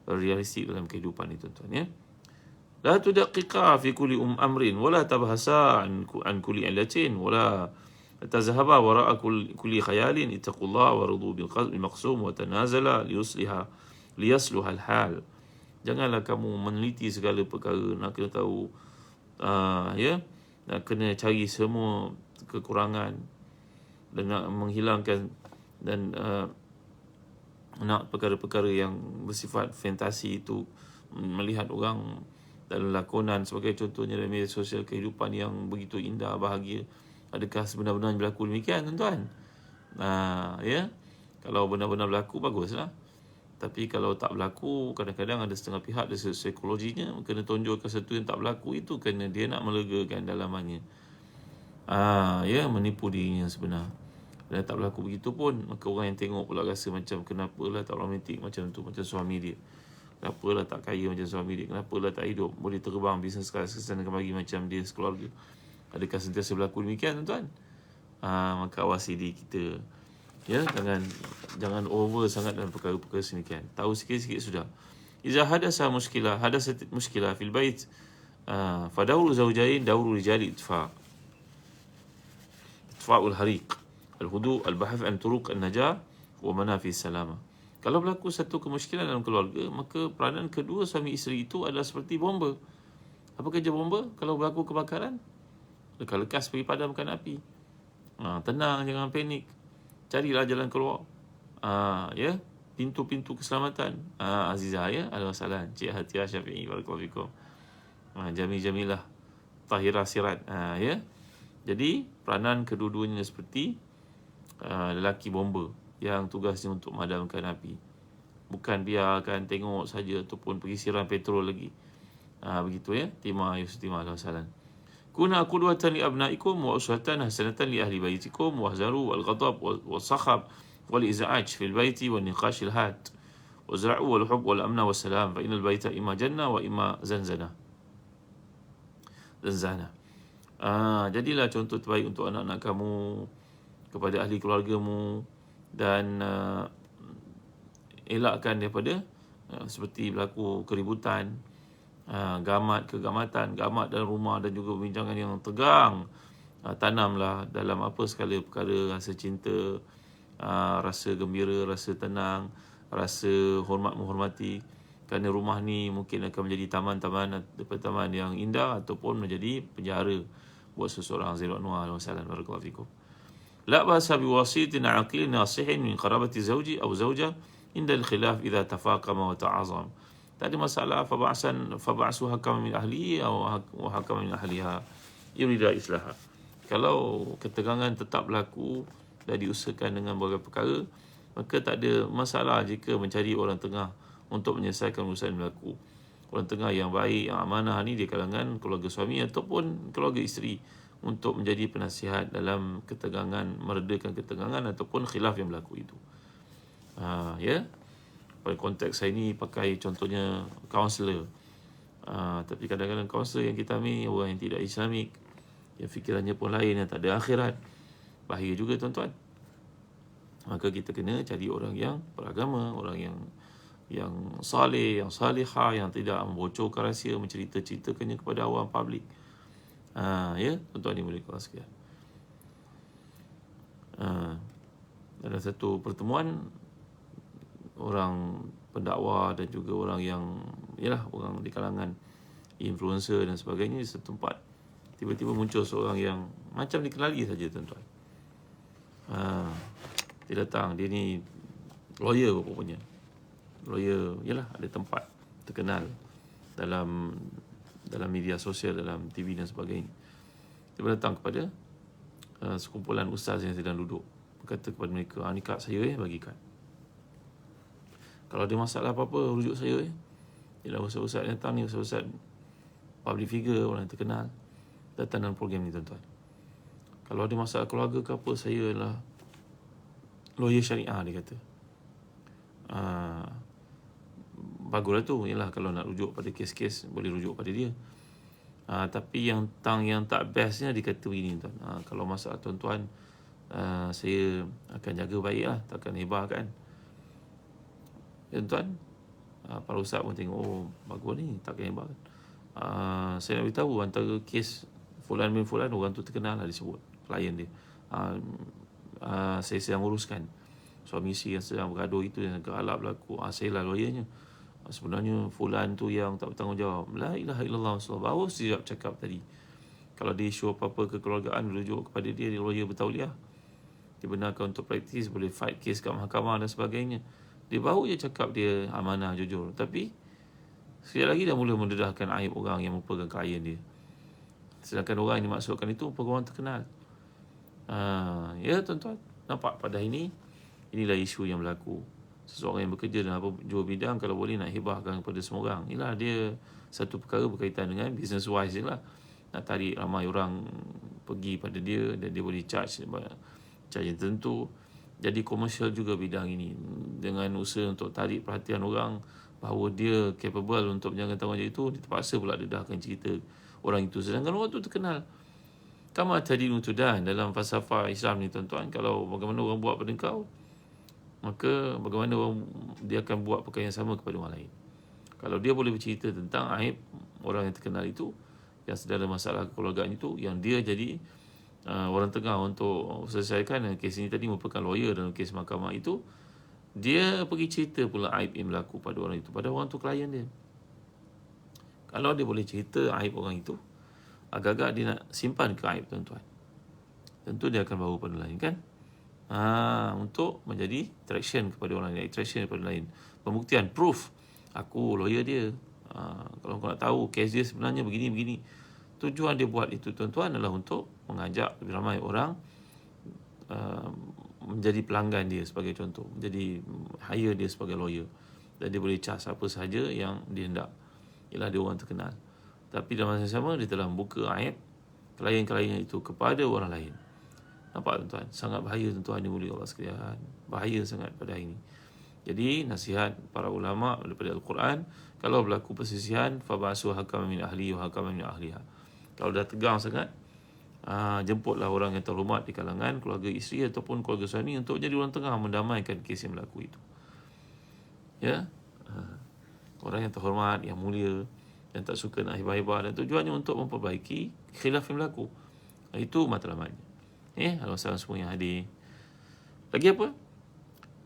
realistik dalam kehidupan ni tuan-tuan ya. La tudaqiqa fi kulli amrin wala tabhasa an kulli illatin wala tazhaba wara'a kulli khayalin ittaqullaha wa radu bil maqsum wa tanazala liyasluha al-hal. Janganlah kamu meneliti segala perkara, nak kena tahu nak kena cari semua kekurangan dan nak menghilangkan dan nak perkara-perkara yang bersifat fantasi itu, melihat orang dalam lakonan sebagai contohnya dalam media sosial, kehidupan yang begitu indah, bahagia. Adakah sebenar-benar berlaku demikian tuan-tuan? Ya, kalau benar-benar berlaku baguslah. Tapi kalau tak berlaku, kadang-kadang ada setengah pihak dari psikologinya kena tonjolkan sesuatu yang tak berlaku itu kerana dia nak melegakan dalamannya. Ya, menipu dirinya sebenar. Dan tak berlaku begitu pun, maka orang yang tengok pula rasa macam kenapalah tak romantik macam tu, macam suami dia. Kenapalah tak kaya macam suami dia? Kenapalah tak hidup, boleh terbang bisnes kelas kesana kemari macam dia sekeluarga? Adakah sentiasa berlaku demikian tuan-tuan? Maka awasi diri kita. Ya, jangan over sangat dalam perkara-perkara sedemikian. Tahu sikit-sikit sudah. Iza hadasa muskilah fil bait, fa dawru zawjain dawru rijali itfa'ul hariq, al-hudu, al-bahth an turuq an-najah wa manafi salama. Kalau berlaku satu kemusykilan dalam keluarga, maka peranan kedua suami isteri itu adalah seperti bomba. Apa kerja bomba? Kalau berlaku kebakaran, lekas pergi padamkan api. Tenang, jangan panik. Carilah jalan keluar. Ya, pintu-pintu keselamatan. Azizah ya, al-wasalan. Cik Hatiah Syafi'i, barakallahu fikum. Jamilah Tahirah Sirat. Ya. Jadi, peranan kedua-duanya seperti lelaki bomba yang tugasnya untuk memadamkan api. Bukan biarkan tengok saja ataupun pergi siram petrol lagi. Begitu ya. Timah Yustimah al-wasalan. Kuna qudwatan li abnaikum wa uswatan hasanatan li ahli baitikum wahzaru al-ghadab wal-sakhab wal-iz'aj fil baiti wal niqash al-had wazra'u wal-hub wal-amna wal-salam fa innal baita imma jannah wa imma zanzana. Jadilah contoh terbaik untuk anak-anak kamu, kepada ahli keluargamu, dan elakkan daripada seperti berlaku keributan, gamat dalam rumah dan juga perbincangan yang tegang. Tanamlah dalam apa segala perkara rasa cinta, rasa gembira, rasa tenang, rasa hormat menghormati, kerana rumah ni mungkin akan menjadi taman yang indah ataupun menjadi penjara buat seseorang. Zairu Anwar al-Wasalam, barakallahu fikum. La ba'sa biwasitin aqil nasihin min qarabati zawji aw zawja inda al-khilaf idza tafaqama wa ta'azam. Tak ada masalah. Faba'su hakam min ahlihi atau hakam min ahliha yurida islaha. Kalau ketegangan tetap berlaku dan diusahakan dengan berbagai perkara, maka tak ada masalah jika mencari orang tengah untuk menyelesaikan urusan yang berlaku. Orang tengah yang baik, yang amanah ni di kalangan keluarga suami ataupun keluarga isteri, untuk menjadi penasihat dalam ketegangan, meredakan ketegangan ataupun khilaf yang berlaku itu. Ya. Pada konteks saya ni pakai contohnya kaunselor. Tapi kadang-kadang kaunselor yang kita ambil orang yang tidak Islamik, yang fikirannya pun lain, yang tak ada akhirat. Bahaya juga tuan-tuan. Maka kita kena cari orang yang beragama, orang yang saleh, yang salihah, yang tidak membocorkan rahsia, mencerita-ceritakannya kepada awam publik. Ya, tuan-tuan ni boleh kelas sekalian. Dalam satu pertemuan, orang pendakwa dan juga orang yang orang di kalangan influencer dan sebagainya, di satu tempat tiba-tiba muncul seorang yang macam dikenali saja tuan-tuan. Dia datang, dia ni lawyer rupanya. Lawyer, ada tempat terkenal dalam media sosial, dalam TV dan sebagainya. Dia datang kepada sekumpulan ustaz yang sedang duduk, berkata kepada mereka, ni kad saya, bagi kad. Kalau ada masalah apa-apa, rujuk saya. Ialah ustaz-ustaz yang datang ni, ustaz-ustaz public figure, orang yang terkenal, datang dalam program ni tuan-tuan. Kalau ada masalah keluarga ke apa, saya lah lawyer syariah, dia kata. Baguslah tu. Yalah, kalau nak rujuk pada kes-kes, boleh rujuk pada dia. Tapi yang tak bestnya dia kata begini tuan. Kalau masalah tuan-tuan, saya akan jaga baik lah, takkan hebah kan. Ya tuan, para ustaz pun tengok, oh bagus ni, takkan hebah kan. Saya nak beritahu, antara kes Fulan bin Fulan, orang tu terkenal lah disebut, klien dia. Saya sedang uruskan suami isteri yang sedang bergaduh itu, yang galak berlaku. Saya lah lawyernya. Sebenarnya Fulan tu yang tak bertanggungjawab. La ilaha illallah, baru siap cakap tadi. Kalau dia isu apa-apa kekeluargaan, rujuk kepada dia lawyer bertauliah, dibenarkan untuk praktis, boleh fight kes kat mahkamah dan sebagainya. Dia baru je cakap dia amanah, jujur. Tapi sekejap lagi dah mula mendedahkan aib orang yang merupakan klien dia. Sedangkan orang yang dimaksudkan itu orang terkenal. Ya tuan-tuan, nampak pada ini, inilah isu yang berlaku. Seseorang yang bekerja dalam jua bidang, kalau boleh nak hebahkan kepada semua orang. Inilah dia satu perkara berkaitan dengan business wise je lah. Nak tarik ramai orang pergi pada dia, dan dia boleh charge yang tentu. Jadi komersial juga bidang ini, dengan usaha untuk tarik perhatian orang bahawa dia capable untuk menjalankan tanggungjawab itu. Dia terpaksa pula dedahkan cerita orang itu, sedangkan orang itu terkenal. Kama tadinu tudan, dalam falsafah Islam ni tuan-tuan. Kalau bagaimana orang buat pada kau, maka bagaimana dia akan buat perkara yang sama kepada orang lain. Kalau dia boleh bercerita tentang aib orang yang terkenal itu, yang sedang ada masalah kekeluargaan itu, yang dia jadi orang tengah untuk selesaikan kes ini tadi, merupakan lawyer dalam kes mahkamah itu, dia pergi cerita pula aib yang berlaku pada orang itu, pada orang tu klien dia. Kalau dia boleh cerita aib orang itu, agak-agak dia nak simpan ke aib tuan-tuan, tentu dia akan bawa pada lain kan. Untuk menjadi traction kepada orang lain, attraction kepada lain, pembuktian, proof, aku lawyer dia. Kalau kau nak tahu kes dia sebenarnya begini-begini. Tujuan dia buat itu tuan-tuan adalah untuk mengajak lebih ramai orang menjadi pelanggan dia, sebagai contoh, menjadi hire dia sebagai lawyer, dan dia boleh charge apa sahaja yang dia hendak. Ialah dia orang terkenal, tapi dalam masa yang sama dia telah membuka aib klien-klien itu kepada orang lain. Nampak tuan-tuan, sangat bahaya tuan-tuan dimuliakan Allah sekalian. Bahaya sangat pada hari ini. Jadi nasihat para ulama daripada Al-Quran, kalau berlaku persisihan, fab'asu hakaman min ahli wa hakaman min ahliha. Kalau dah tegang sangat, jemputlah orang yang terhormat di kalangan keluarga isteri ataupun keluarga suami untuk jadi orang tengah mendamaikan kes yang berlaku itu. Ya, orang yang terhormat, yang mulia, yang tak suka nak hebah-hebah, dan tujuannya untuk memperbaiki khilaf yang berlaku. Itu matlamatnya. Al-Wasalam semua yang hadir. Lagi apa?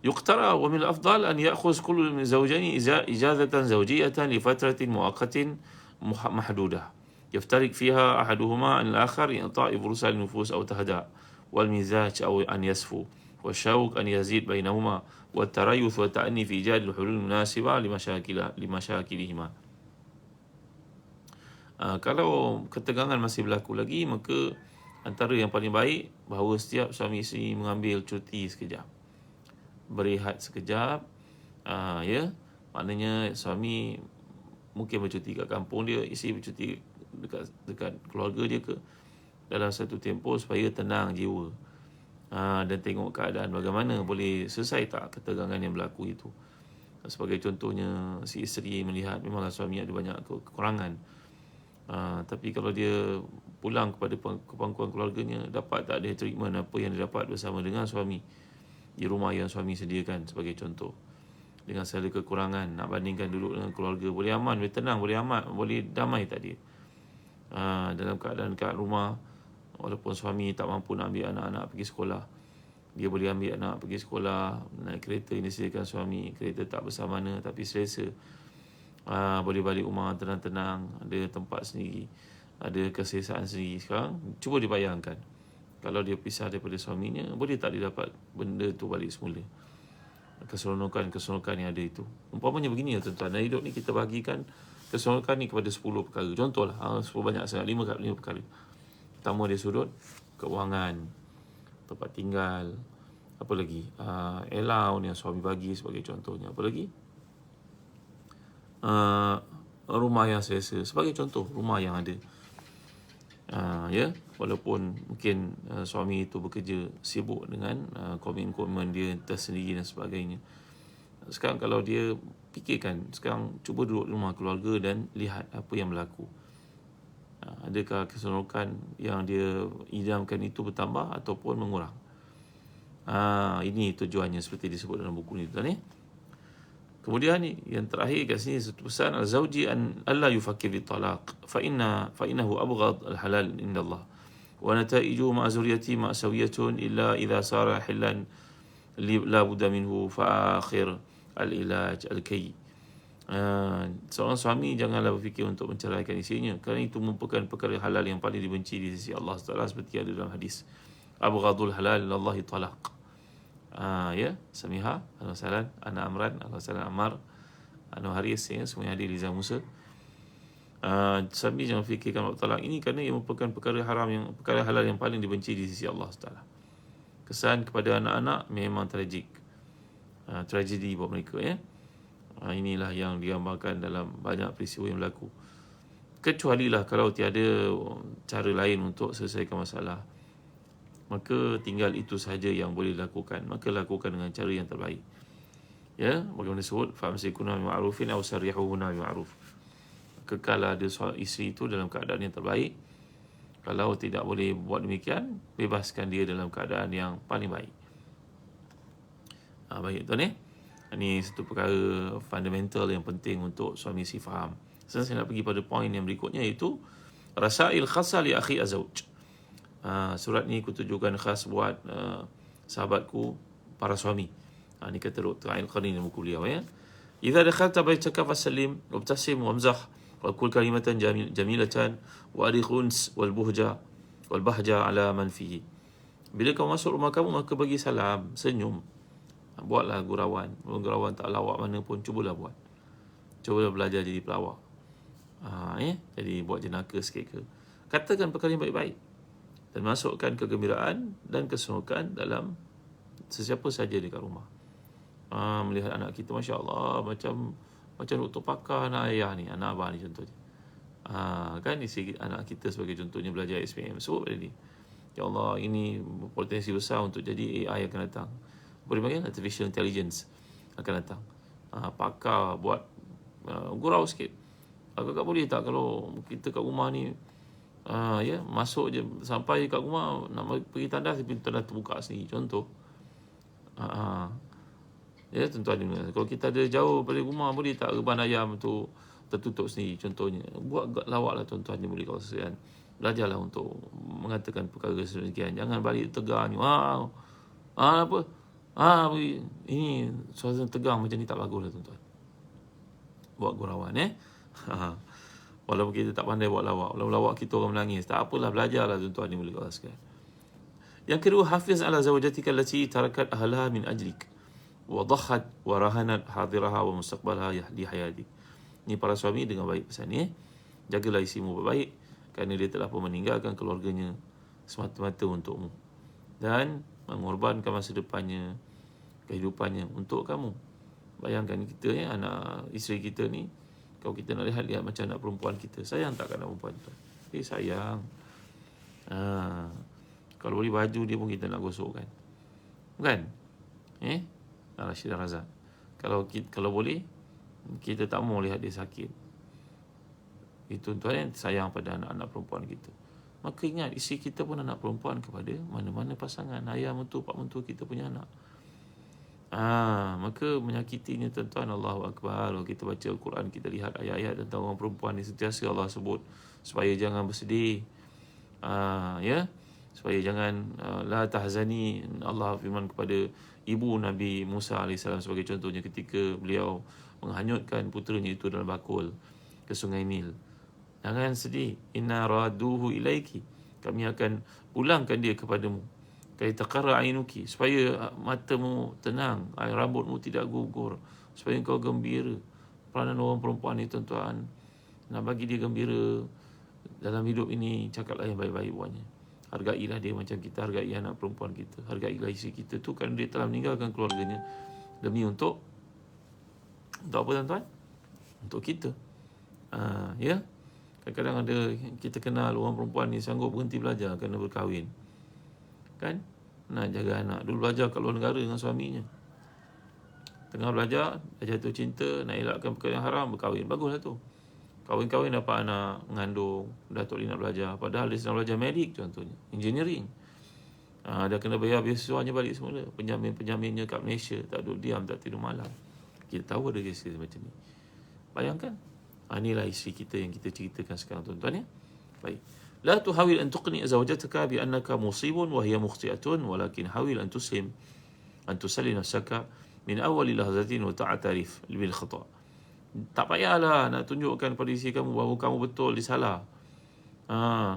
Yuqtara wa min al-afdal an ya'khuz kullu min zawjaini ijazatan zawjiyatan li fatratin muaqqatin mahdudah yaftarik fiha ahaduhuma an al-akhar i'ta'i fursal nufus aw tahda wal mizaj aw an yasfu wa syauq an yazid bainahuma wa tarayuth wa ta'anni fi ijad al-hulul munasiba limasyakilihima. Kalau ketegangan masih berlaku lagi, maka antara yang paling baik bahawa setiap suami isteri mengambil cuti sekejap, berehat sekejap. Maknanya suami mungkin bercuti kat kampung dia, isteri bercuti dekat keluarga dia ke, dalam satu tempoh supaya tenang jiwa, dan tengok keadaan bagaimana, boleh selesai tak ketegangan yang berlaku itu. Sebagai contohnya, si isteri melihat memanglah suami ada banyak kekurangan, tapi kalau dia pulang kepada kepangkuan keluarganya, dapat tak ada treatment apa yang dia dapat bersama dengan suami di rumah yang suami sediakan, sebagai contoh, dengan segala kekurangan, nak bandingkan duduk dengan keluarga, boleh aman, boleh tenang, boleh damai tak dia? Dalam keadaan kat rumah, walaupun suami tak mampu nak ambil anak-anak pergi sekolah, dia boleh ambil anak pergi sekolah, naik kereta yang disediakan suami, kereta tak besar mana tapi selesa. Boleh balik rumah tenang-tenang, ada tempat sendiri, ada keselesaan sendiri. Sekarang cuba dibayangkan, kalau dia pisah daripada suaminya, boleh tak dia dapat benda tu balik semula, keseronokan yang ada itu. Umpamanya begini ya tuan-tuan, dalam hidup ni kita bahagikan keseronokan ni kepada 10 perkara. Contohlah, 10 banyak sangat, 5 perkara. Pertama, dari sudut keuangan, tempat tinggal, apa lagi, allowance yang suami bagi sebagai contohnya, apa lagi, rumah yang selesa sebagai contoh, rumah yang ada. Ya, walaupun mungkin suami itu bekerja sibuk dengan komitmen dia tersendiri dan sebagainya. Sekarang kalau dia fikirkan, sekarang cuba duduk rumah keluarga dan lihat apa yang berlaku. Adakah keseronokan yang dia idamkan itu bertambah ataupun mengurang? Ini tujuannya seperti disebut dalam buku ni, tuan. Kemudian yang terakhir kat sini satu pesan, al-zawji an alla yufakkir bi talaq fa innahu abghad al-halal inda Allah wa nata'iju ma'a zuriyati ma'sawiyatun illa idza sara hilan la budda minhu fa akhir al-ilaj al-kay. Seorang suami janganlah berfikir untuk menceraikan isterinya kerana itu merupakan perkara halal yang paling dibenci di sisi Allah Taala, seperti ada dalam hadis, abghadul halal ilallahi talaq. Ya, Samiha, Ahlan Sahlan, Ana Amran, Ahlan Sahlan Ammar, Anu Haris, ya, semuanya hadir di Liza Musa. Suami jangan fikirkan bab talak ini kerana ia merupakan perkara halal yang paling dibenci di sisi Allah Taala. Kesan kepada anak-anak memang tragik, tragedi buat mereka, ya. Inilah yang digambarkan dalam banyak peristiwa yang berlaku. Kecualilah kalau tiada cara lain untuk selesaikan masalah, maka tinggal itu sahaja yang boleh dilakukan, maka lakukan dengan cara yang terbaik. Ya, bagaimana disebut, famsikuna bi ma'rufin aw sarrihuhunna bi ma'ruf. Kekallah ada isteri itu dalam keadaan yang terbaik. Kalau tidak boleh buat demikian, bebaskan dia dalam keadaan yang paling baik. Baik, tuan, ini satu perkara fundamental yang penting untuk suami isteri faham. Sekarang saya nak pergi pada poin yang berikutnya, iaitu rasail khassa li akhi azwaj. Surat ni kutujukan khas buat sahabatku para suami. Ini kata Dr. Ain Qarni dalam buku beliau, ya. Idza dakhalta baytaka fasallim wabtasim wamzah wa qul kalimatan jamilatan wa adkhil uns wal bahja ala man fihi. Bila kau masuk rumah kamu, maka bagi salam, senyum, buatlah gurauan. Gurauan tak lawak mana pun, cubalah buat. Cubalah belajar jadi pelawak. Jadi buat jenaka sikit ke. Katakan perkara yang baik-baik dan masukkan kegembiraan dan keseronokan dalam sesiapa saja dekat rumah. Melihat anak kita, Masya Allah, macam doktor pakar anak ayah ni, anak abah ni contohnya. Kan isi anak kita sebagai contohnya belajar SPM. Sebut pada dia, ya Allah, ini potensi besar untuk jadi AI akan datang. Boleh panggil artificial intelligence akan datang. Pakar buat gurau sikit. Agak-agak boleh tak kalau kita kat rumah ni, ya, masuk je, sampai kat rumah nak pergi tandas, pintu tandas terbuka sendiri, contoh. Ya, tuan-tuan, kalau kita ada jauh dari rumah, boleh tak reban ayam tu tertutup sendiri, contohnya. Buat lawak lah, tuan-tuan, ni boleh kalau sesuai. Belajarlah untuk mengatakan perkara sedemikian. Jangan balik tegar ni. Apa? Ini suasana tegang macam ni tak bagus lah, tuan-tuan. Buat gurauan, walaupun kita tak pandai buat lawak, walaupun lawak kita orang menangis, tak apalah, belajarlah, tuan-tuan, ni boleh kalau sekali. Yang kedua, hafiz ala zawajatika allati tarakat ahlaha min ajlik wa dhahat wa rahanat hadiraha wa mustaqbalha li hayatik. Ni para suami, dengan baik pesan ni, jagalah isimu baik-baik kerana dia telah pun meninggalkan keluarganya semata-mata untukmu dan mengorbankan masa depannya, kehidupannya untuk kamu. Bayangkan kita, ya, anak isteri kita ni, kalau kita nak lihat macam anak perempuan kita, sayang tak anak perempuan tu? Sayang. Kalau beli baju dia pun kita nak gosok, kan? Bukan? Rashid Razak. Kalau boleh, kita tak mau lihat dia sakit. Itu, tuan, sayang pada anak-anak perempuan kita. Maka ingat, isteri kita pun anak perempuan kepada mana-mana pasangan. Ayah mentua, pak mentua kita punya anak. Maka menyakitinya, tuan-tuan, Allahu Akbar. Kalau kita baca Al-Quran, kita lihat ayat-ayat tentang orang perempuan ni, sentiasa Allah sebut supaya jangan bersedih, ya, supaya jangan la tahzani. Allah firman kepada ibu Nabi Musa AS sebagai contohnya, ketika beliau menghanyutkan puteranya itu dalam bakul ke sungai Nil. Jangan sedih, inna raduhu ilaiki, kami akan pulangkan dia kepadamu, kay taqarra ainuki, supaya matamu tenang, air rambutmu tidak gugur, supaya kau gembira. Peranan orang perempuan ni, tuan-tuan, nak bagi dia gembira dalam hidup ini, cakaplah yang baik-baik buatnya. hargailah dia macam kita hargai anak perempuan kita, hargailah isteri kita tu, kan dia telah meninggalkan keluarganya demi untuk apa tuan-tuan? Untuk kita. Ya. Kadang-kadang ada kita kenal orang perempuan ni sanggup berhenti belajar kerana berkahwin. Kan? Nak jaga anak. Dulu belajar kat luar negara dengan suaminya. Tengah belajar, dah jatuh cinta, nak elakkan perkara yang haram, berkahwin. Baguslah tu. Kahwin-kahwin dapat anak, mengandung, dah tak boleh nak belajar. Padahal dia sedang belajar medik contohnya, engineering. Dah kena bayar beasiswanya balik semula. Penjamin-penjaminnya kat Malaysia, tak duduk diam, tak tidur malam. Kita tahu ada kes macam ni. Bayangkan. Inilah isteri kita yang kita ceritakan sekarang tuan-tuan ya. Baik. La tuhawil an tuqni zawjataka bi annaka musibun wa hiya mukhti'atun walakin hawil an tusalli nafsaka min awwal lahzatin wa ta'tarif bil khata'. Tak payahlah nak tunjukkan pada isteri kamu bahawa kamu betul, dia salah.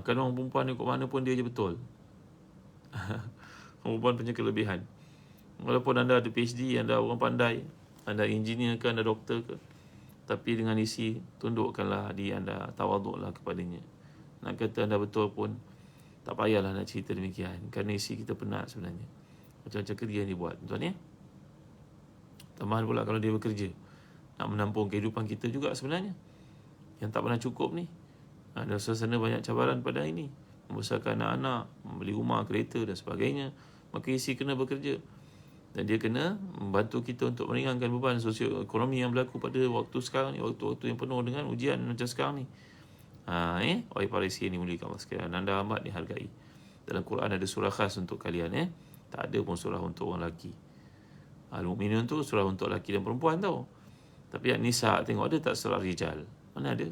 Kan orang perempuan ni kat mana pun dia je betul. Perempuan punya kelebihan. Walaupun anda ada PhD, anda orang pandai, anda engineer ke, anda doktor ke, tapi dengan isi, tundukkanlah diri anda, tawaduklah kepadanya. Nak kata anda betul pun, tak payahlah nak cerita demikian. Kerana isi kita penat sebenarnya. Macam-macam kerja yang dibuat. Tuan ya? Tambahan pula kalau dia bekerja. Nak menampung kehidupan kita juga sebenarnya. Yang tak pernah cukup ni. Ada suasana banyak cabaran pada ini. Membesarkan anak-anak, membeli rumah, kereta dan sebagainya. Maka isi kena bekerja. Dan dia kena membantu kita untuk meringankan beban sosioekonomi yang berlaku pada waktu sekarang ni, waktu-waktu yang penuh dengan ujian macam sekarang ni. Wahai para isteri ni mulia Allah sekalian, anda amat dihargai. Dalam Quran ada surah khas untuk kalian Tak ada pun surah untuk orang lelaki. Al-Mu'minun tu surah untuk lelaki dan perempuan tau. Tapi An-Nisa tengok ada tak surah rijal? Mana ada?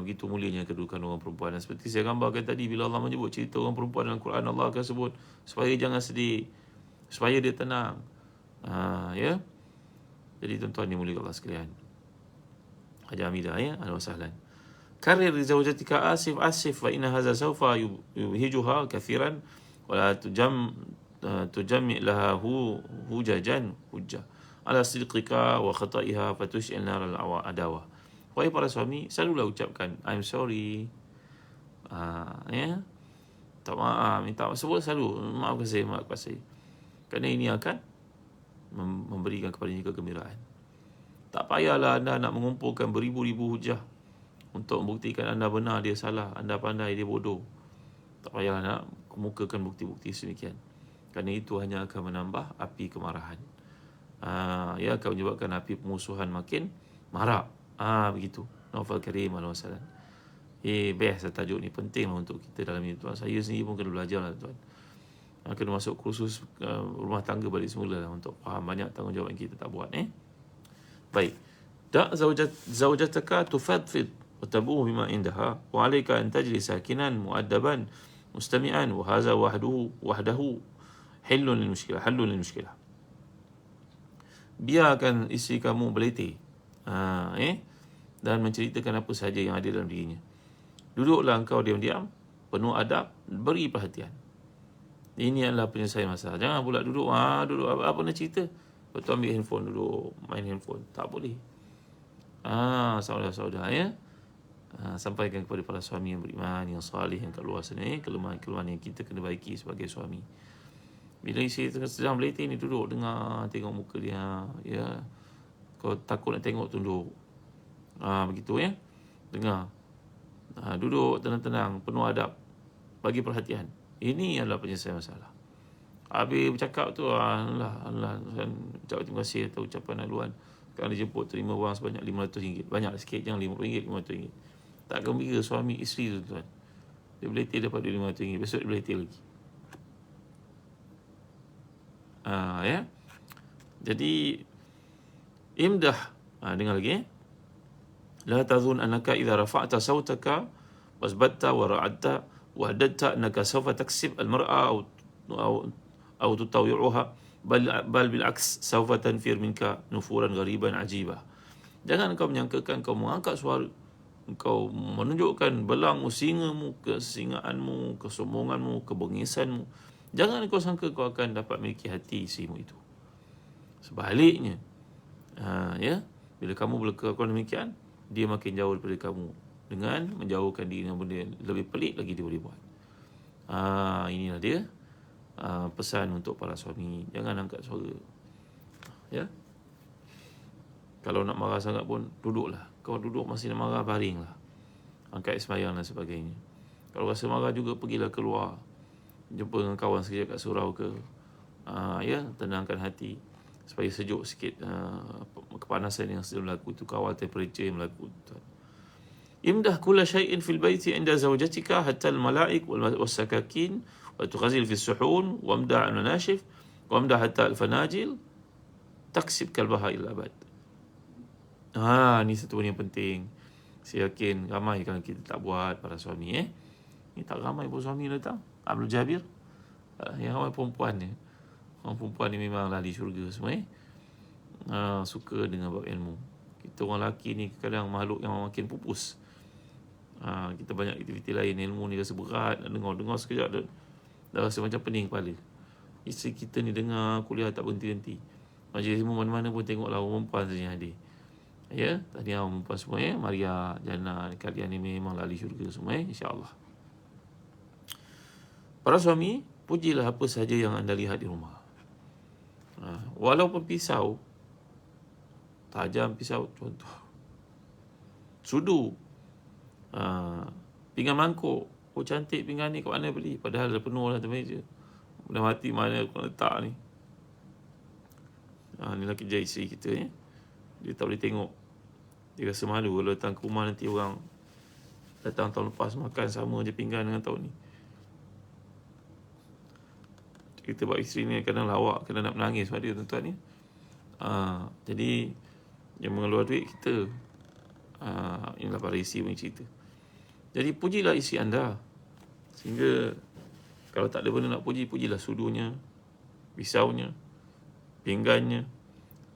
Begitu mulianya kedudukan orang perempuan. Dan seperti saya gambarkan tadi, bila Allah menyebut cerita orang perempuan dalam Quran, Allah akan sebut supaya jangan sedih, supaya dia tenang. Ya. Jadi tuan-tuan yang mulia Allah sekalian, Haji Hamidah ya, ahlan wa sahlan. Karir li zawjatika asif fa inna hadha sawfa yubhijuha kathiran wa la tujammi laha hujajan ala sidqika wa khata'iha fatush'il nar al-adawah. Wahai para suami, selalulah ucapkan I'm sorry. Ya. Tak maaf, minta maaf, sebut selalu maafkan saya. Kerana ini akan memberikan kepadanya kegembiraan. Tak payahlah anda nak mengumpulkan beribu-ribu hujah untuk membuktikan anda benar, dia salah, anda pandai, dia bodoh. Tak payahlah nak kemukakan bukti-bukti sedemikian. Kerana itu hanya akan menambah api kemarahan. Ia akan menyebabkan api permusuhan makin marak. Begitu. Novel Karim Al-Wasalan. Best tajuk ni, penting lah untuk kita dalam hidup tuan. Saya sendiri pun kena belajar lah tuan. Kena masuk kursus rumah tangga balik semula lah untuk faham banyak tanggungjawab yang kita tak buat. Baik. Da' zawjataka tufadfid wa tabuhu bima indaha wa alayka an tajli sakinan mu'addaban mustami'an wa hadha wahdahu halun lil mushkilah. Biarkan isteri kamu berletih. Dan menceritakan apa sahaja yang ada dalam dirinya. Duduklah engkau diam-diam, penuh adab, beri perhatian. Ini adalah penyelesaian masalah. Jangan pula duduk apa nak cerita. Betul ambil handphone, duduk main handphone. Tak boleh. Saudara-saudara ya. Sampaikan kepada para suami yang beriman, yang salih, yang kat luar sana, kelemahan-kelemahan yang kita kena baiki sebagai suami. Bila isteri sedang berletih ni, duduk dengar, tengok muka dia, ya. Kau takut nak tengok, tunduk. Begitu ya. Dengar. Duduk tenang-tenang, penuh adab, bagi perhatian. Ini adalah penyelesaian masalah. Habis bercakap tu, Allah, ucap terima kasih atau ucapan haluan. Sekarang dia jemput, terima wang sebanyak RM500. Banyak sikit, jangan RM50, RM500. Tak gembira suami isteri tu tuan. Dia berletih dapat RM500, besok dia berletih lagi. Ya. Jadi imdah. Dengar lagi La tazun annaka idza rafa'ta sawtaka wasbatta wa ra'adta wa haddadta annaka sawfa taksib al-mar'a aw tutawi'uha bal bil aks sawfa tanfir minka nufuran ghariban ajiba. Jangan kau menyangkakan kau mengangkat suara, engkau menunjukkan belangmu, singamu, kesingaanmu, kesombonganmu, kebengisanmu. Jangan kau sangka kau akan dapat miliki hati isimu itu. Sebaliknya, ya, bila kamu berlakukan demikian, dia makin jauh daripada kamu dengan menjauhkan diri dengan benda lebih pelik lagi dia boleh buat. Inilah dia pesan untuk para suami. Jangan angkat suara. Ya. Kalau nak marah sangat pun, duduklah. Kau duduk masih nak marah, baringlah. Angkat sembahyang dan sebagainya. Kalau rasa marah juga, pergilah keluar. Jumpa dengan kawan sekejap kat surau ke. Ya, tenangkan hati. Supaya sejuk sikit kepanasan yang sedang berlaku itu. Kawal temperature yang berlaku. Imdah kulla syai'in fil baiti inda zawjatika hatta al-mala'ik wal-sakakin wa tughazil fi suhun wa amda' al-manashif wa amda' hatta al-fanajil taksib kalbaha ila abad. Ni satu yang penting. Saya yakin ramai kalau kita tak buat, para suami. Ni tak ramai pun suami datang. Abdul Jabir. Yang ramai perempuan ni. Orang perempuan ni memang ahli syurga semua. Suka dengan bab ilmu. Kita orang lelaki ni kadang makhluk yang makin pupus. Kita banyak aktiviti lain. Ilmu ni rasa berat. Dengar sekejap dah rasa macam pening kepala. Isteri kita ni dengar kuliah tak berhenti-henti. Majlis ilmu mana-mana pun tengoklah orang perempuan saja yang hadir. Ya, tahniah orang perempuan semua. Maria, Jana, kalian ni memang ahli syurga semua. InsyaAllah. Para suami, pujilah apa sahaja yang anda lihat di rumah. Walaupun pisau, tajam pisau, contoh. Sudu, pinggan mangkuk. Oh, cantik pinggan ni, kat mana beli? Padahal dah penuh lah atas meja. Dah mati mana aku nak letak ni. Ni lelaki kerja isteri kita. Dia tak boleh tengok. Dia rasa malu kalau datang ke rumah nanti orang datang tahun lepas makan sama je pinggan dengan tahun ni. Kita buat isteri ni kadang lawak, kadang nak menangis pada dia, tuan-tuan ni. Jadi yang mengeluar duit kita. Inilah para isteri punya cerita. Jadi pujilah isteri anda. Sehingga kalau tak ada benda nak puji, pujilah sudunya, pisaunya, pinggannya,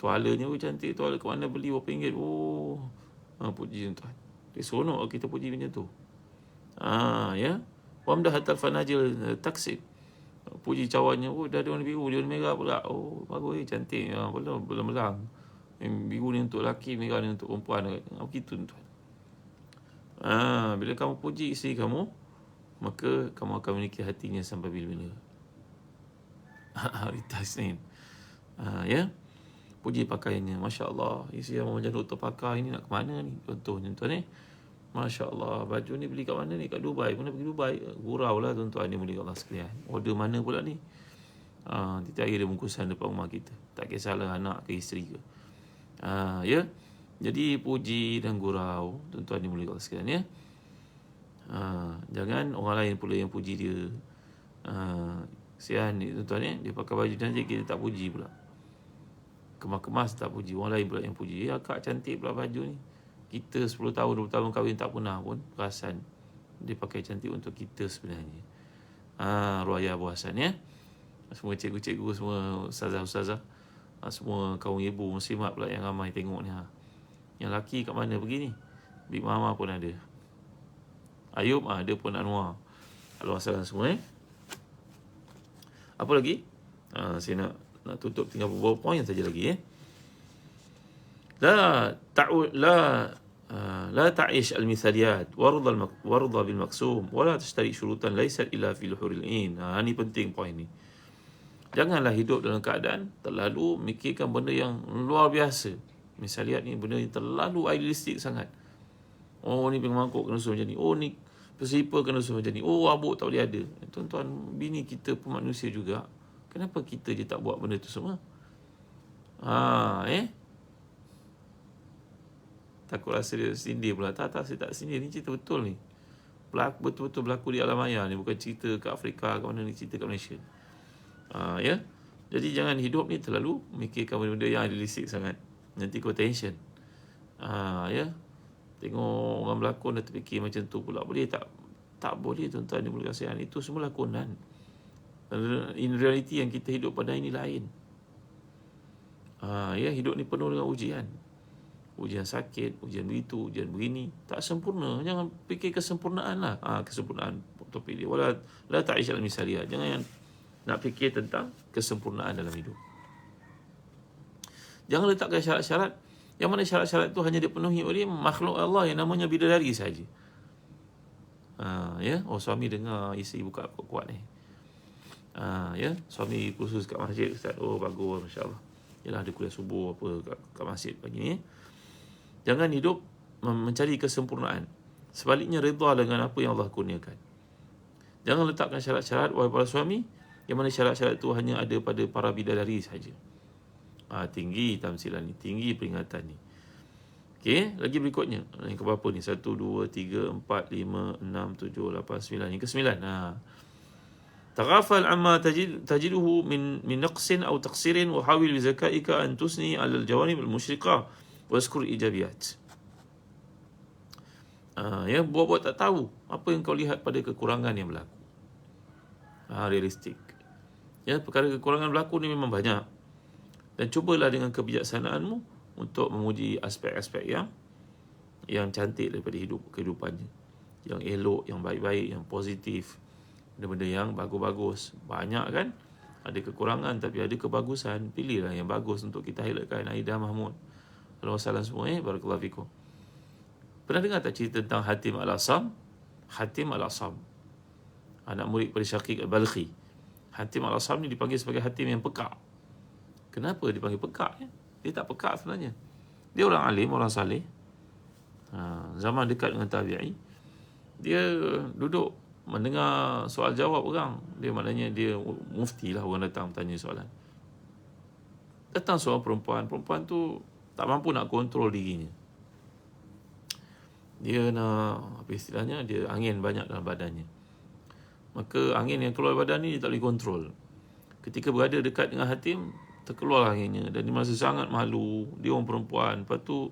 tualanya. Oh, cantik tuala, ke mana beli, berapa ringgit? Puji tuan. Dia seronok kita puji macam tu. Ya. Wamdah hatal fanajil taksib. Puji cawannya. Oh, dah ada warna biru, dia warna merah pula. Oh, bagus, cantik. Belum belang. Biru ni untuk lelaki, merah ni untuk perempuan. Begitu tuan. Bila kamu puji isteri kamu, maka kamu akan memiliki hatinya sampai bila-bila. Kita Isnin. Ya. Puji pakaiannya. Masya Allah. Isteri yang macam doktor pakar ini nak ke mana ni? Contohnya tuan. Masya Allah. Baju ni beli kat mana ni? Kat Dubai. Mana pergi Dubai? Gurau lah tuan-tuan. Dia boleh Allah sekalian. Order mana pula ni? Tiap hari ada bungkusan depan rumah kita. Tak kisahlah anak ke isteri ke. Ya. Jadi puji dan gurau, tuan-tuan ni boleh Allah sekalian, ya. Jangan orang lain pula yang puji dia. Kesian ni tuan-tuan, dia pakai baju cantik, kita tak puji pula. Kemas-kemas tak puji, orang lain pula yang puji. Kak cantik pula baju ni. Kita 10 tahun, 20 tahun kahwin tak pernah pun perasan dia pakai cantik untuk kita sebenarnya. Ruaya Abu Hasan, ya. Semua cikgu-cikgu, semua ustazah-ustazah, semua kaum ibu muslimat pula yang ramai tengok ni. Yang laki kat mana pergi ni? Big Mama pun ada. Ayub ada pun, Anwar. Al-Wasalam semua. Apa lagi? Saya nak tutup tinggal beberapa poin saja lagi. La ta'ish al-mithaliyat warda bil maqsum wala tashtari syurutan laysat illa fi luhuril in. Ini penting poin ni. Janganlah hidup dalam keadaan terlalu mikirkan benda yang luar biasa. Misaliat ni benda yang terlalu idealistik sangat. Oh, ni pinggan mangkuk kena suruh macam ni. Oh, ni persipal kena suruh macam ni. Oh, abuk tak boleh ada. Tuan-tuan, bini kita pun manusia juga. Kenapa kita je tak buat benda tu semua? Takut rasa dia sindir pula. Tak, saya tak sindir. Ni cerita betul ni. Betul-betul berlaku di alam maya ni. Bukan cerita kat Afrika, kat mana ni, cerita kat Malaysia. Ya. Jadi jangan hidup ni terlalu mikirkan benda-benda yang idealistik sangat. Nanti kau tension. Ya. Tengok orang berlakon dah terfikir macam tu pula. Boleh tak? Tak boleh tuan-tuan, dia boleh kasihan. Itu semua lakonan. In reality yang kita hidup pada ini lain. Ya, hidup ni penuh dengan ujian. Ujian sakit, ujian begitu, ujian begini. Tak sempurna. Jangan fikir kesempurnaan lah. Kesempurnaan topik dia. La ta'ish al-misaliyah. Jangan nak fikir tentang kesempurnaan dalam hidup. Jangan letakkan syarat-syarat yang mana syarat-syarat itu hanya dipenuhi oleh makhluk Allah yang namanya bidadari saja. Ya, suami dengar isteri buka kuat ni. Ya, suami khusus kat masjid, Ustaz. Bagus, masya-Allah. Yalah, ada kuliah subuh apa kat masjid pagi ni. Jangan hidup mencari kesempurnaan. Sebaliknya, redha dengan apa yang Allah kurniakan. Jangan letakkan syarat-syarat wahai para suami, yang mana syarat-syarat itu hanya ada pada para bidadari sahaja. Tinggi tamsilan ni, tinggi peringatan ni. Okey, lagi berikutnya. Yang ke berapa ni? 1, 2, 3, 4, 5, 6, 7, 8, 9. Yang ke 9. Taghafal amma tajiduhu min naqsin aw taqsirin wa hawil bi zakaika an tusni ala al-jawanib al-mushriqah wa azkur ijabiyat. Ya, buat-buat tak tahu apa yang kau lihat pada kekurangan yang berlaku. Realistik. Ya, perkara kekurangan berlaku ni memang banyak. Dan cubalah dengan kebijaksanaanmu untuk memuji aspek-aspek yang cantik daripada kehidupannya. Yang elok, yang baik-baik, yang positif. Benda-benda yang bagus-bagus. Banyak kan? Ada kekurangan tapi ada kebagusan. Pilihlah yang bagus untuk kita highlightkan. Aidah Mahmud. Assalamualaikum semua. Barakallahu fikum. Pernah dengar tak cerita tentang Hatim Al-Asam? Hatim Al-Asam, anak murid pada Syaqiq Al-Balkhi. Hatim Al-Asam ni dipanggil sebagai Hatim yang pekak. Kenapa dipanggil pekak? Dia tak pekak sebenarnya. Dia orang alim, orang saleh. Zaman dekat dengan tabi'i. Dia duduk mendengar soal jawab orang. Dia maknanya dia mufti lah, orang datang tanya soalan. Datang seorang perempuan. Perempuan tu tak mampu nak kontrol dirinya. Dia nak, apa istilahnya, dia angin banyak dalam badannya. Maka angin yang keluar badan ni dia tak boleh kontrol. Ketika berada dekat dengan Hatim, terkeluar anginnya. Dan dia merasa sangat malu. Dia orang perempuan. Lepas tu,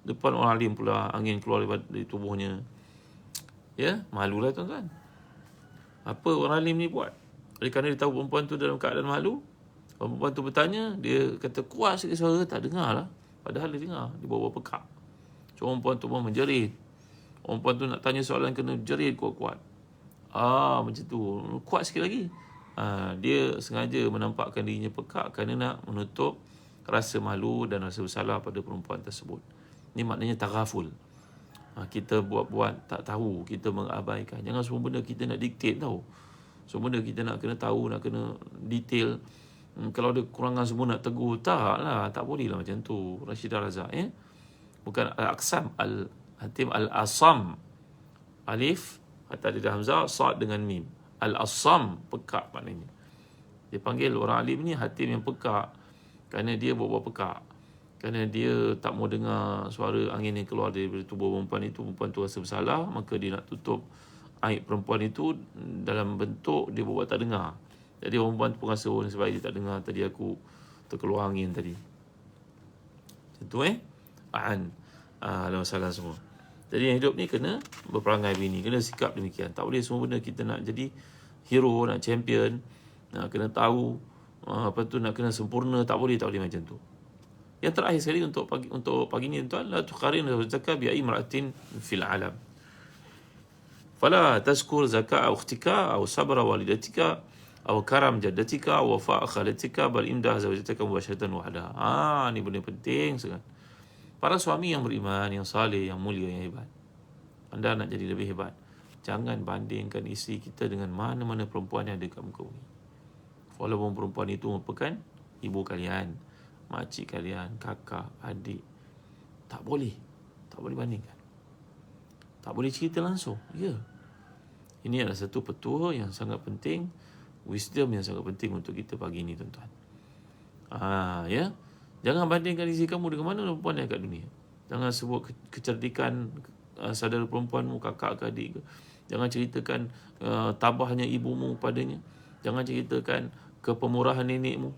depan orang alim pula, angin keluar dari tubuhnya. Ya, malulah tuan-tuan. Apa orang alim ni buat? Oleh kerana dia tahu perempuan tu dalam keadaan malu, perempuan tu bertanya, dia kata kuat sikit suara, tak dengar lah. Padahal dia dengar, dia bawa pekak. So, perempuan tu pun menjerit. Perempuan tu nak tanya soalan, kena jerit kuat-kuat. Macam tu. Kuat sikit lagi. Dia sengaja menampakkan dirinya pekak kerana nak menutup rasa malu dan rasa bersalah pada perempuan tersebut. Ini maknanya taghaful. Kita buat-buat tak tahu, kita mengabaikan. Jangan semua benda kita nak dictate tahu. Semua benda kita nak kena tahu, nak kena detail. Kalau ada kekurangan semua nak tegur, tak lah, tak boleh lah macam tu. Rashidah Razak, bukan Al-Aqsam, Hatim Al-Asam. Alif atau ada hamzah, sad dengan mim. Al-Asam, pekak maknanya. Dia panggil orang alim ni Hatim yang pekak kerana dia buat pekak. Kerana dia tak mau dengar suara angin yang keluar daripada tubuh perempuan itu. Perempuan tu rasa bersalah, maka dia nak tutup aib perempuan itu dalam bentuk dia buat tak dengar. Jadi perempuan tu pun rasa sebab dia tak dengar tadi aku terkeluar angin tadi. Macam tu Alhamdulillah semua. Jadi yang hidup ni kena berperangai begini, kena sikap demikian. Tak boleh semua benda kita nak jadi hero, nak champion, nak kena tahu, apa tu nak kena sempurna, tak boleh macam tu. Yang terakhir sekali untuk pagi ni tuan, la tuqarin zakah bi ayi mar'atin fil alam. Fala tazkur zakah ukhtika aw sabra walidatika aw karam jaddatika aw wafa' khalatika bal imdah zawjatika mubasharatan wahdaha. Ni benda penting sangat. Para suami yang beriman, yang saleh, yang mulia, yang hebat. Anda nak jadi lebih hebat, jangan bandingkan isteri kita dengan mana-mana perempuan yang ada kat muka bumi. Walaupun perempuan itu merupakan ibu kalian, makcik kalian, kakak, adik. Tak boleh bandingkan. Tak boleh cerita langsung. Ya. Ini adalah satu petua yang sangat penting, wisdom yang sangat penting untuk kita pagi ini, tuan-tuan. Ya. Jangan bandingkan diri kamu dengan mana perempuan yang kat dunia. Jangan sebut kecerdikan saudara perempuanmu, kakak ke adik ke. Jangan ceritakan tabahnya ibumu padanya. Jangan ceritakan kepemurahan nenekmu.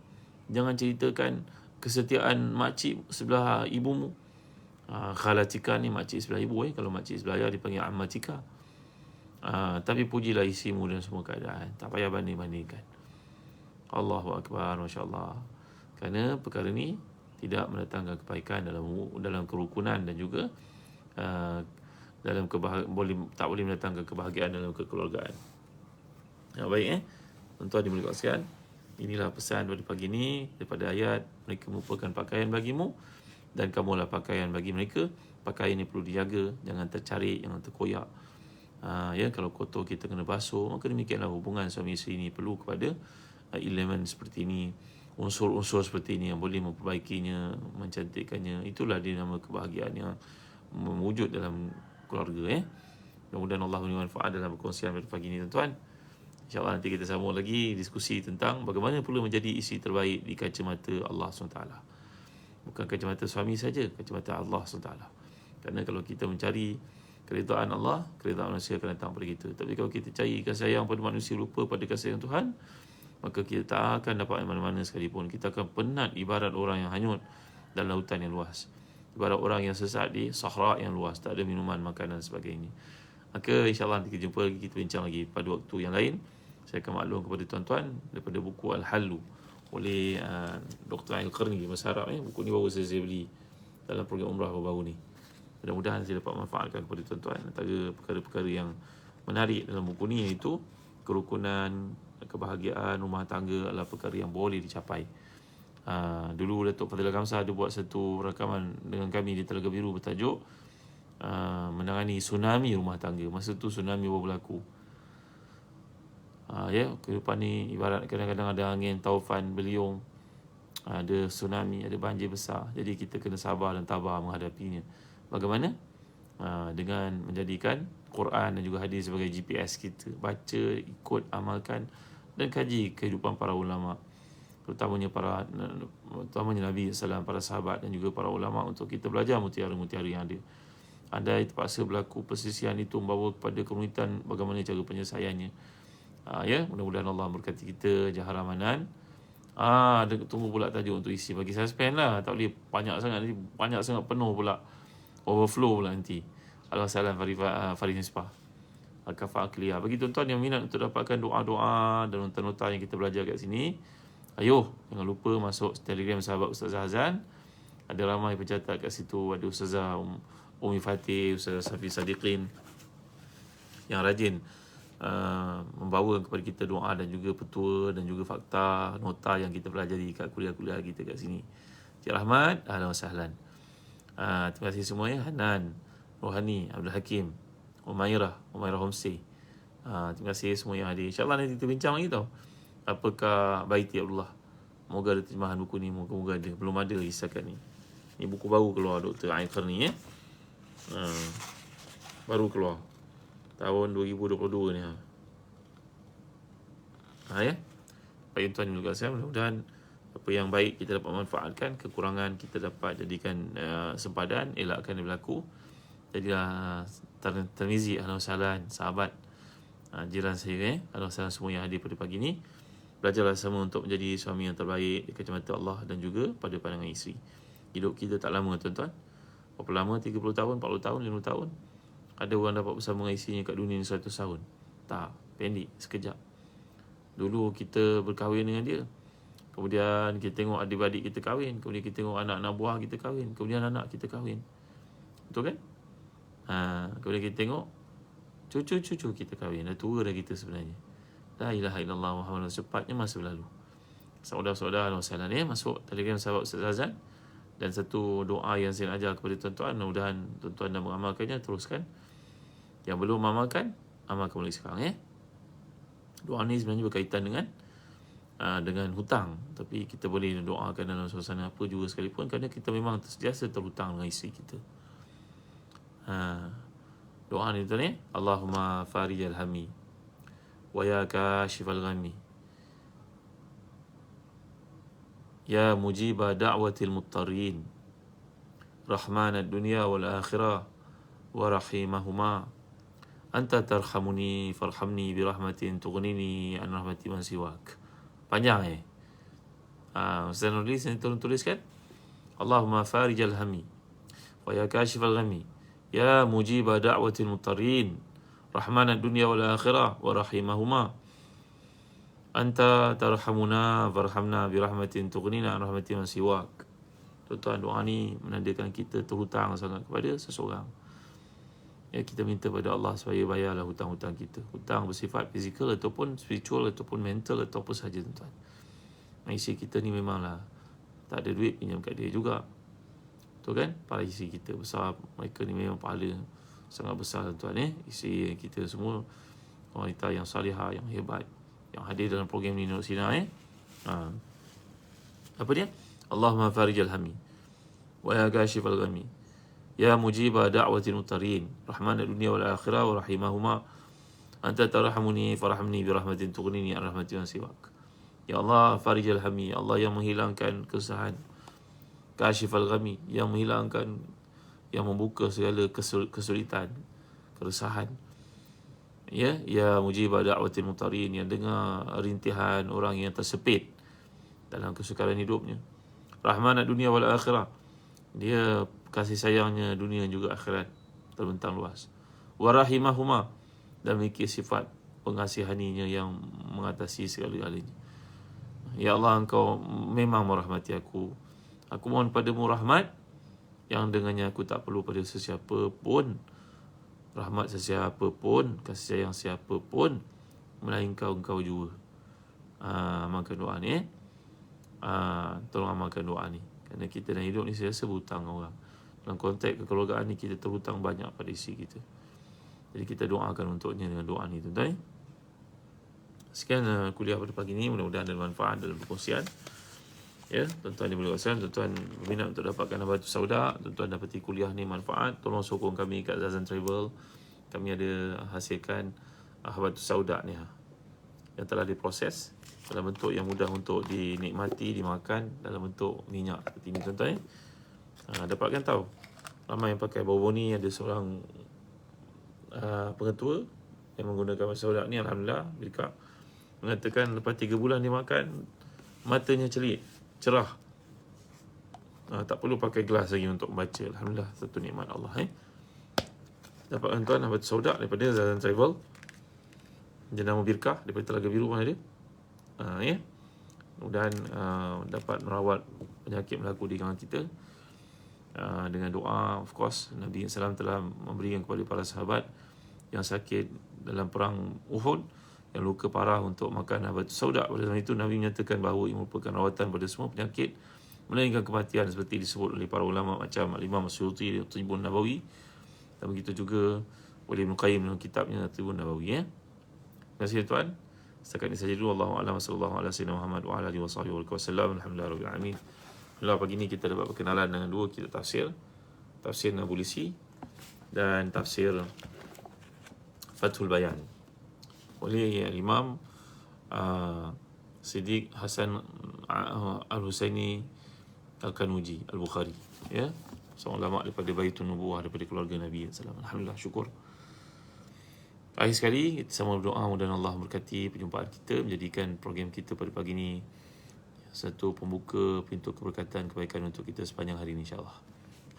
Jangan ceritakan kesetiaan makcik sebelah ibumu. Khalatika ni makcik sebelah ibu. Kalau makcik sebelah ayah dipanggil ammatika. Tapi pujilah isimu dan semua keadaan. Tak payah banding-bandingkan. Allahu Akbar, Masya Allah. Kerana perkara ni tidak mendatangkan kebaikan dalam kerukunan dan juga tak boleh mendatangkan kebahagiaan dalam kekeluargaan. Baik tuan-tuan dimuliakan sekalian, inilah pesan pada pagi ini daripada ayat, mereka merupakan pakaian bagimu dan kamulah pakaian bagi mereka. Pakaian ini perlu dijaga, jangan tercarik, jangan terkoyak. Ya, kalau kotor kita kena basuh. Maka demikianlah hubungan suami isteri ini perlu kepada elemen seperti ini, unsur-unsur seperti ini yang boleh memperbaikinya, mencantikkannya. Itulah dinama kebahagiaan yang mewujud dalam keluarga. Mudah-mudahan Allah memberi manfaat dalam perkongsian pada pagi ini, tuan-tuan. InsyaAllah nanti kita sambung lagi diskusi tentang bagaimana perlu menjadi isteri terbaik di kacamata Allah SWT. Bukan kacamata suami saja, kacamata Allah SWT. Kerana kalau kita mencari keridaan Allah, keridaan manusia akan datang pada kita. Tapi kalau kita cari kasih sayang pada manusia, lupa pada kasih sayang Tuhan, maka kita tak akan dapat mana-mana sekalipun. Kita akan penat ibarat orang yang hanyut dalam lautan yang luas, ibarat orang yang sesat di sahara yang luas, tak ada minuman, makanan dan sebagainya. Maka insyaAllah nanti kita jumpa lagi, kita bincang lagi pada waktu yang lain. Saya akan maklum kepada tuan-tuan daripada buku Al-Hallu oleh Dr. Al-Qarni, bahasa Arab. Buku ni baru saya beli dalam program umrah baru-baru ni. Mudah-mudahan saya dapat manfaatkan kepada tuan-tuan. Antara perkara-perkara yang menarik dalam buku ni iaitu kerukunan, kebahagiaan rumah tangga adalah perkara yang boleh dicapai. Dulu Datuk Fadilah Kamsah ada buat satu rakaman dengan kami di Telaga Biru bertajuk menangani tsunami rumah tangga. Masa tu tsunami baru berlaku. Kehidupan ni ibarat kadang-kadang ada angin taufan beliung, ada tsunami, ada banjir besar. Jadi kita kena sabar dan tabah menghadapinya. Bagaimana? Dengan menjadikan Quran dan juga hadis sebagai GPS kita. Baca, ikut, amalkan dan kaji kehidupan para ulama, terutamanya Nabi SAW, para sahabat dan juga para ulama, untuk kita belajar mutiara-mutiara yang ada. Andai terpaksa berlaku persisian itu membawa kepada kerumitan, bagaimana cara penyelesaiannya. Mudah-mudahan Allah berkati kita. Jahar amanan. Tunggu pula tajuk untuk isi. Bagi suspend lah. Tak boleh banyak sangat nanti. Banyak sangat penuh pula. Overflow pula nanti. Al-Wasalam Farid Nisbah Al-Kafa'ah Clear. Bagi tuan-tuan yang minat untuk dapatkan doa-doa dan nota-nota yang kita belajar kat sini, ayo, jangan lupa masuk Telegram sahabat Ustazah Hazan. Ada ramai pencatat kat situ. Ada Ustazah Umi Fatih, Ustazah Safi Sadiqin yang rajin membawa kepada kita doa dan juga petua dan juga fakta, nota yang kita pelajari kat kuliah-kuliah kita kat sini. Cik Rahmat, ahlan wa sahlan. Terima kasih semua ya. Hanan, Rohani, Abdul Hakim, Umairah Homsi. Terima kasih semua yang hadir. InsyaAllah nanti kita bincang lagi tau. Apakah Baiti Abdullah. Moga ada terjemahan buku ni. Moga-moga ada. Belum ada lagi setakat ni. Ni buku baru keluar Dr. Al-Qarni baru keluar tahun 2022 ni. Baik tuan juga saya, mudah-mudahan apa yang baik kita dapat manfaatkan, kekurangan kita dapat jadikan sempadan, elakkan dia berlaku. Jadilah Tirmizi, ahlan wa sahlan, sahabat, jiran saya, ahlan wa sahlan semua yang hadir pada pagi ni. Belajarlah sama untuk menjadi suami yang terbaik di kacamata Allah dan juga pada pandangan isteri. Hidup kita tak lama tuan-tuan. Berapa lama? 30 tahun, 40 tahun, 50 tahun. Ada orang dapat bersama dengan isterinya kat dunia ni 100 tahun. Tak, pendek, sekejap. Dulu kita berkahwin dengan dia, kemudian kita tengok adik-adik kita kahwin, kemudian kita tengok anak-anak buah kita kahwin, kemudian anak kita kahwin. Betul kan? Kemudian kita tengok cucu-cucu kita kahwin. Dah tua dah kita sebenarnya. La ilaha illallah Muhammad, cepatnya masa berlalu. Saudara-saudara Allah masuk Telegram sahabat Ustaz Azan. Dan satu doa yang saya ajar kepada tuan-tuan, mudah-mudahan tuan-tuan dah mengamalkannya, teruskan. Yang belum mengamalkan, amalkan mulai sekarang. Doa ni sebenarnya berkaitan dengan hutang. Tapi kita boleh doakan dalam suasana apa juga sekalipun, kerana kita memang sentiasa terhutang dengan isteri kita. Doa ni tuan Allahumma farijal hammi wa ya kashifal ghammi ya mujiba da'watil muttarin rahmanad dunya wal akhirah wa rahimahuma anta tarhamuni farhamni birahmatin tughnini an rahmati man siwak. Panjang Ustaz Nurli saya tolong tuliskan. Allahumma farijal hammi wa ya kashifal ghammi ya mujiba da'watil muttarin rahmanad dunya wal akhirah wa rahimahuma anta tarhamuna farhamna birahmatin tughnina an rahmati man siwak. Tuan-tuan, doa ni menandakan kita terhutang sangat kepada seseorang. Kita minta pada Allah supaya bayarlah hutang-hutang kita. Hutang bersifat fizikal ataupun spiritual ataupun mental atau apa sahaja tuan-tuan. Isteri kita ni memanglah tak ada duit, pinjam kat dia juga. Betul kan? Para isteri kita besar, mereka ni memang pahala sangat besar tuan Isteri kita semua wanita yang salihah, yang hebat, yang hadir dalam program ni Nur Sina Apa dia? Allahumma farijal hammi wa ya kashifal ghammi ya mujiba da'watil mutarin rahman dunia wal akhirah wa rahimahuma anta tarhamuni farhamni bi rahmatin tughnini an rahmatin siwak. Ya Allah, farijal hammi, ya Allah yang menghilangkan kesusahan, kashifal ghammi, yang menghilangkan, yang membuka segala kesulitan, keresahan. Ya mujibah da'watil mutarin, yang dengar rintihan orang yang tersepit dalam kesukaran hidupnya. Rahman dunia wal akhirah, dia kasih sayangnya dunia juga akhirat terbentang luas. Wa rahimahuma, dan memiliki sifat pengasihaninya yang mengatasi segala-galanya. Ya Allah, Engkau memang merahmati aku. Aku mohon padamu rahmat yang dengannya aku tak perlu pada sesiapa pun, rahmat sesiapa pun, kasih sayang siapa pun, melainkan Engkau juga. Amalkan doa ni. Tolong amalkan doa ni. Kerana kita dalam hidup ni saya rasa berhutang orang. Dalam konteks kekeluargaan ni kita terhutang banyak pada isteri kita. Jadi kita doakan untuknya dengan doa ni tuan-tuan. Sekian kuliah pada pagi ni, mudah-mudahan ada manfaat dalam perkongsian. Ya, tuan-tuan yang boleh rasa, tuan-tuan berminat untuk dapatkan Habatus Sauda, tuan-tuan dapati kuliah ni manfaat, tolong sokong kami kat Zazan Travel. Kami ada hasilkan Habatus Sauda ni yang telah diproses dalam bentuk yang mudah untuk dinikmati, dimakan, dalam bentuk minyak seperti ini tuan-tuan. Dapatkan tahu, ramai yang pakai bau ni. Ada seorang pengetua yang menggunakan Habatus Sauda ni, alhamdulillah, mereka mengatakan lepas 3 bulan dia makan, matanya celik, cerah. Tak perlu pakai gelas lagi untuk membaca. Alhamdulillah, satu nikmat Allah. Dapatkan tuan Habatus Sauda daripada Zazan Travel, jenama Birkah, daripada Telaga Biru mana dia. Mudah-mudahan dapat merawat penyakit berlaku di kalangan kita. Dengan doa, of course, Nabi SAW telah memberikan kepada para sahabat yang sakit dalam perang Uhud, yang luka parah, untuk makan Habatus Sauda. Pada zaman itu Nabi menyatakan bahawa ia merupakan rawatan pada semua penyakit, melainkan kematian, seperti disebut oleh para ulama macam Imam Suyuti di Tibun Nabawi, dan begitu juga oleh Ibn Qayyim dalam kitabnya Tibun Nabawi. Terima kasih tuan. Setakat ini saja dulu. Allahu a'lam, sallallahu ala sayyidina Muhammad wa ala alihi wasallam. Alhamdulillah rabbil alamin. Alhamdulillah, pagi ini kita dapat berkenalan dengan 2 kitab tafsir, tafsir Nabulsi dan tafsir Fathul Bayan oleh Imam Siddiq Hasan Al-Husaini Al-Kanuji Al-Bukhari, ya, seorang ulama daripada Baitun Nubuwah, daripada keluarga Nabi SAW. Alhamdulillah, syukur. Akhir sekali, kita sama berdoa mudah-mudahan Allah memberkati perjumpaan kita, menjadikan program kita pada pagi ini satu pembuka pintu keberkatan, kebaikan untuk kita sepanjang hari ini, insya-Allah.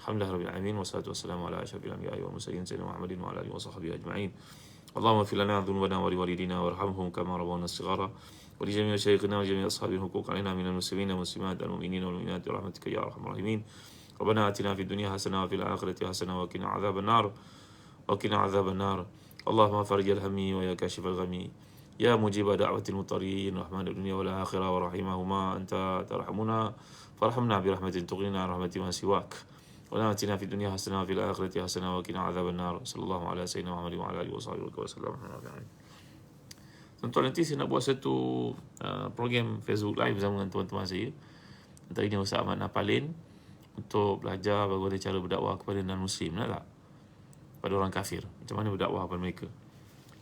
Alhamdulillah rabbil alamin, wassalatu wassalamu ala asyrafil anbiya'i wal mursalin sayyidina Muhammadin wa ala alihi washabbihi ajma'in. Allahumma ighfir lana dhunubana wa liwalidina warhamhum kama rabbawna shighara wa li jami'i masyayikhina wa jami'i ashabil huquq alaina minal muslimin wal muslimat wal mu'minina wal mu'minat bi rahmatika ya arhamar rahimin. Rabbana atina fid dunya hasanah wa fil akhirati hasanah wa qina adzaban nar wa qina adzaban nar. Allahumma farijal hammi wa ya kashifal ghammi ya mujibah da'watil mutarin rahman dunia wal akhirah wa rahimahuma anta tarhamuna farhamna bi rahmatin tughnina rahmatin wa siwak. Wa atina fid dunya hasanah wa fil akhirati hasanah wa qina adzaban nar. Sallallahu ala sayyidina Muhammad wa ala alihi wasallam. Tuan-tuan, nanti saya nak buat satu program Facebook Live bersama dengan teman-teman saya. Antara ini Ustaz Ahmad Napalin, untuk belajar bagaimana cara berdakwah kepada non-Muslim, nak tak? Pada orang kafir, macam mana berdakwah kepada mereka.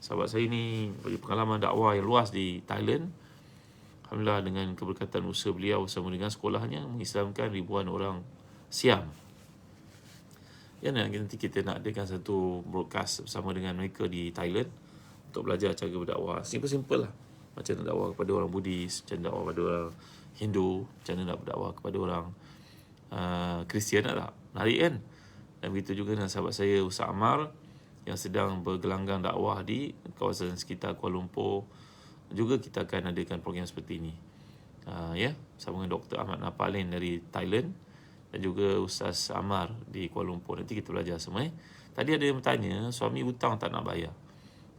Sahabat saya ni beri pengalaman dakwah yang luas di Thailand. Alhamdulillah, dengan keberkatan usaha beliau bersama dengan sekolahnya, mengislamkan ribuan orang Siam. Ya, nanti kita nak adakan satu broadcast bersama dengan mereka di Thailand untuk belajar cara berdakwah. Simple-simple lah. Macam nak dakwah kepada orang Buddhis, macam nak dakwah kepada orang Hindu, macam nak berdakwah kepada orang Kristian, nak tak? Menarik kan? Dan begitu juga dengan sahabat saya Ustaz Ammar yang sedang bergelanggang dakwah di kawasan sekitar Kuala Lumpur. Juga kita akan adakan program seperti ini. Ya, bersama dengan Dr. Ahmad Napalin dari Thailand dan juga Ustaz Ammar di Kuala Lumpur. Nanti kita belajar semua. Tadi ada yang bertanya, suami hutang tak nak bayar.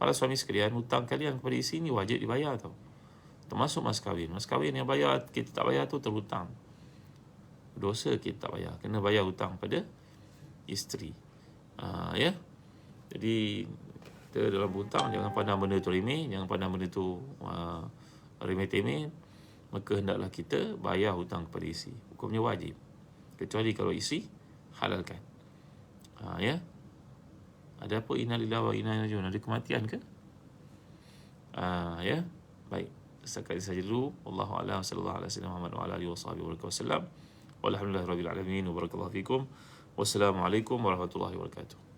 Para suami sekalian, hutang kalian kepada isteri ni wajib dibayar tau. Termasuk mas kahwin. Mas kahwin yang bayar, kita tak bayar tu terhutang. Dosa kita tak bayar. Kena bayar hutang pada isteri. Ya. Jadi kita dalam berhutang jangan pandang benda tu remeh, jangan pandang benda tu remeh-temeh, maka hendaklah kita bayar hutang kepada isteri. Hukumnya wajib. Kecuali kalau isteri halalkan. Ya. Ada apa innalillahi wa inna ilaihi raji'un? Ada kematian ke? Ya. Baik. Setakat ini saja dulu. Wallahu a'lam. Sallallahu alaihi wasallam Muhammad wa ala alihi wasallam. Walhamdulillahirabbil alamin wa barakallahu fikum. Wassalamualaikum warahmatullahi wabarakatuh.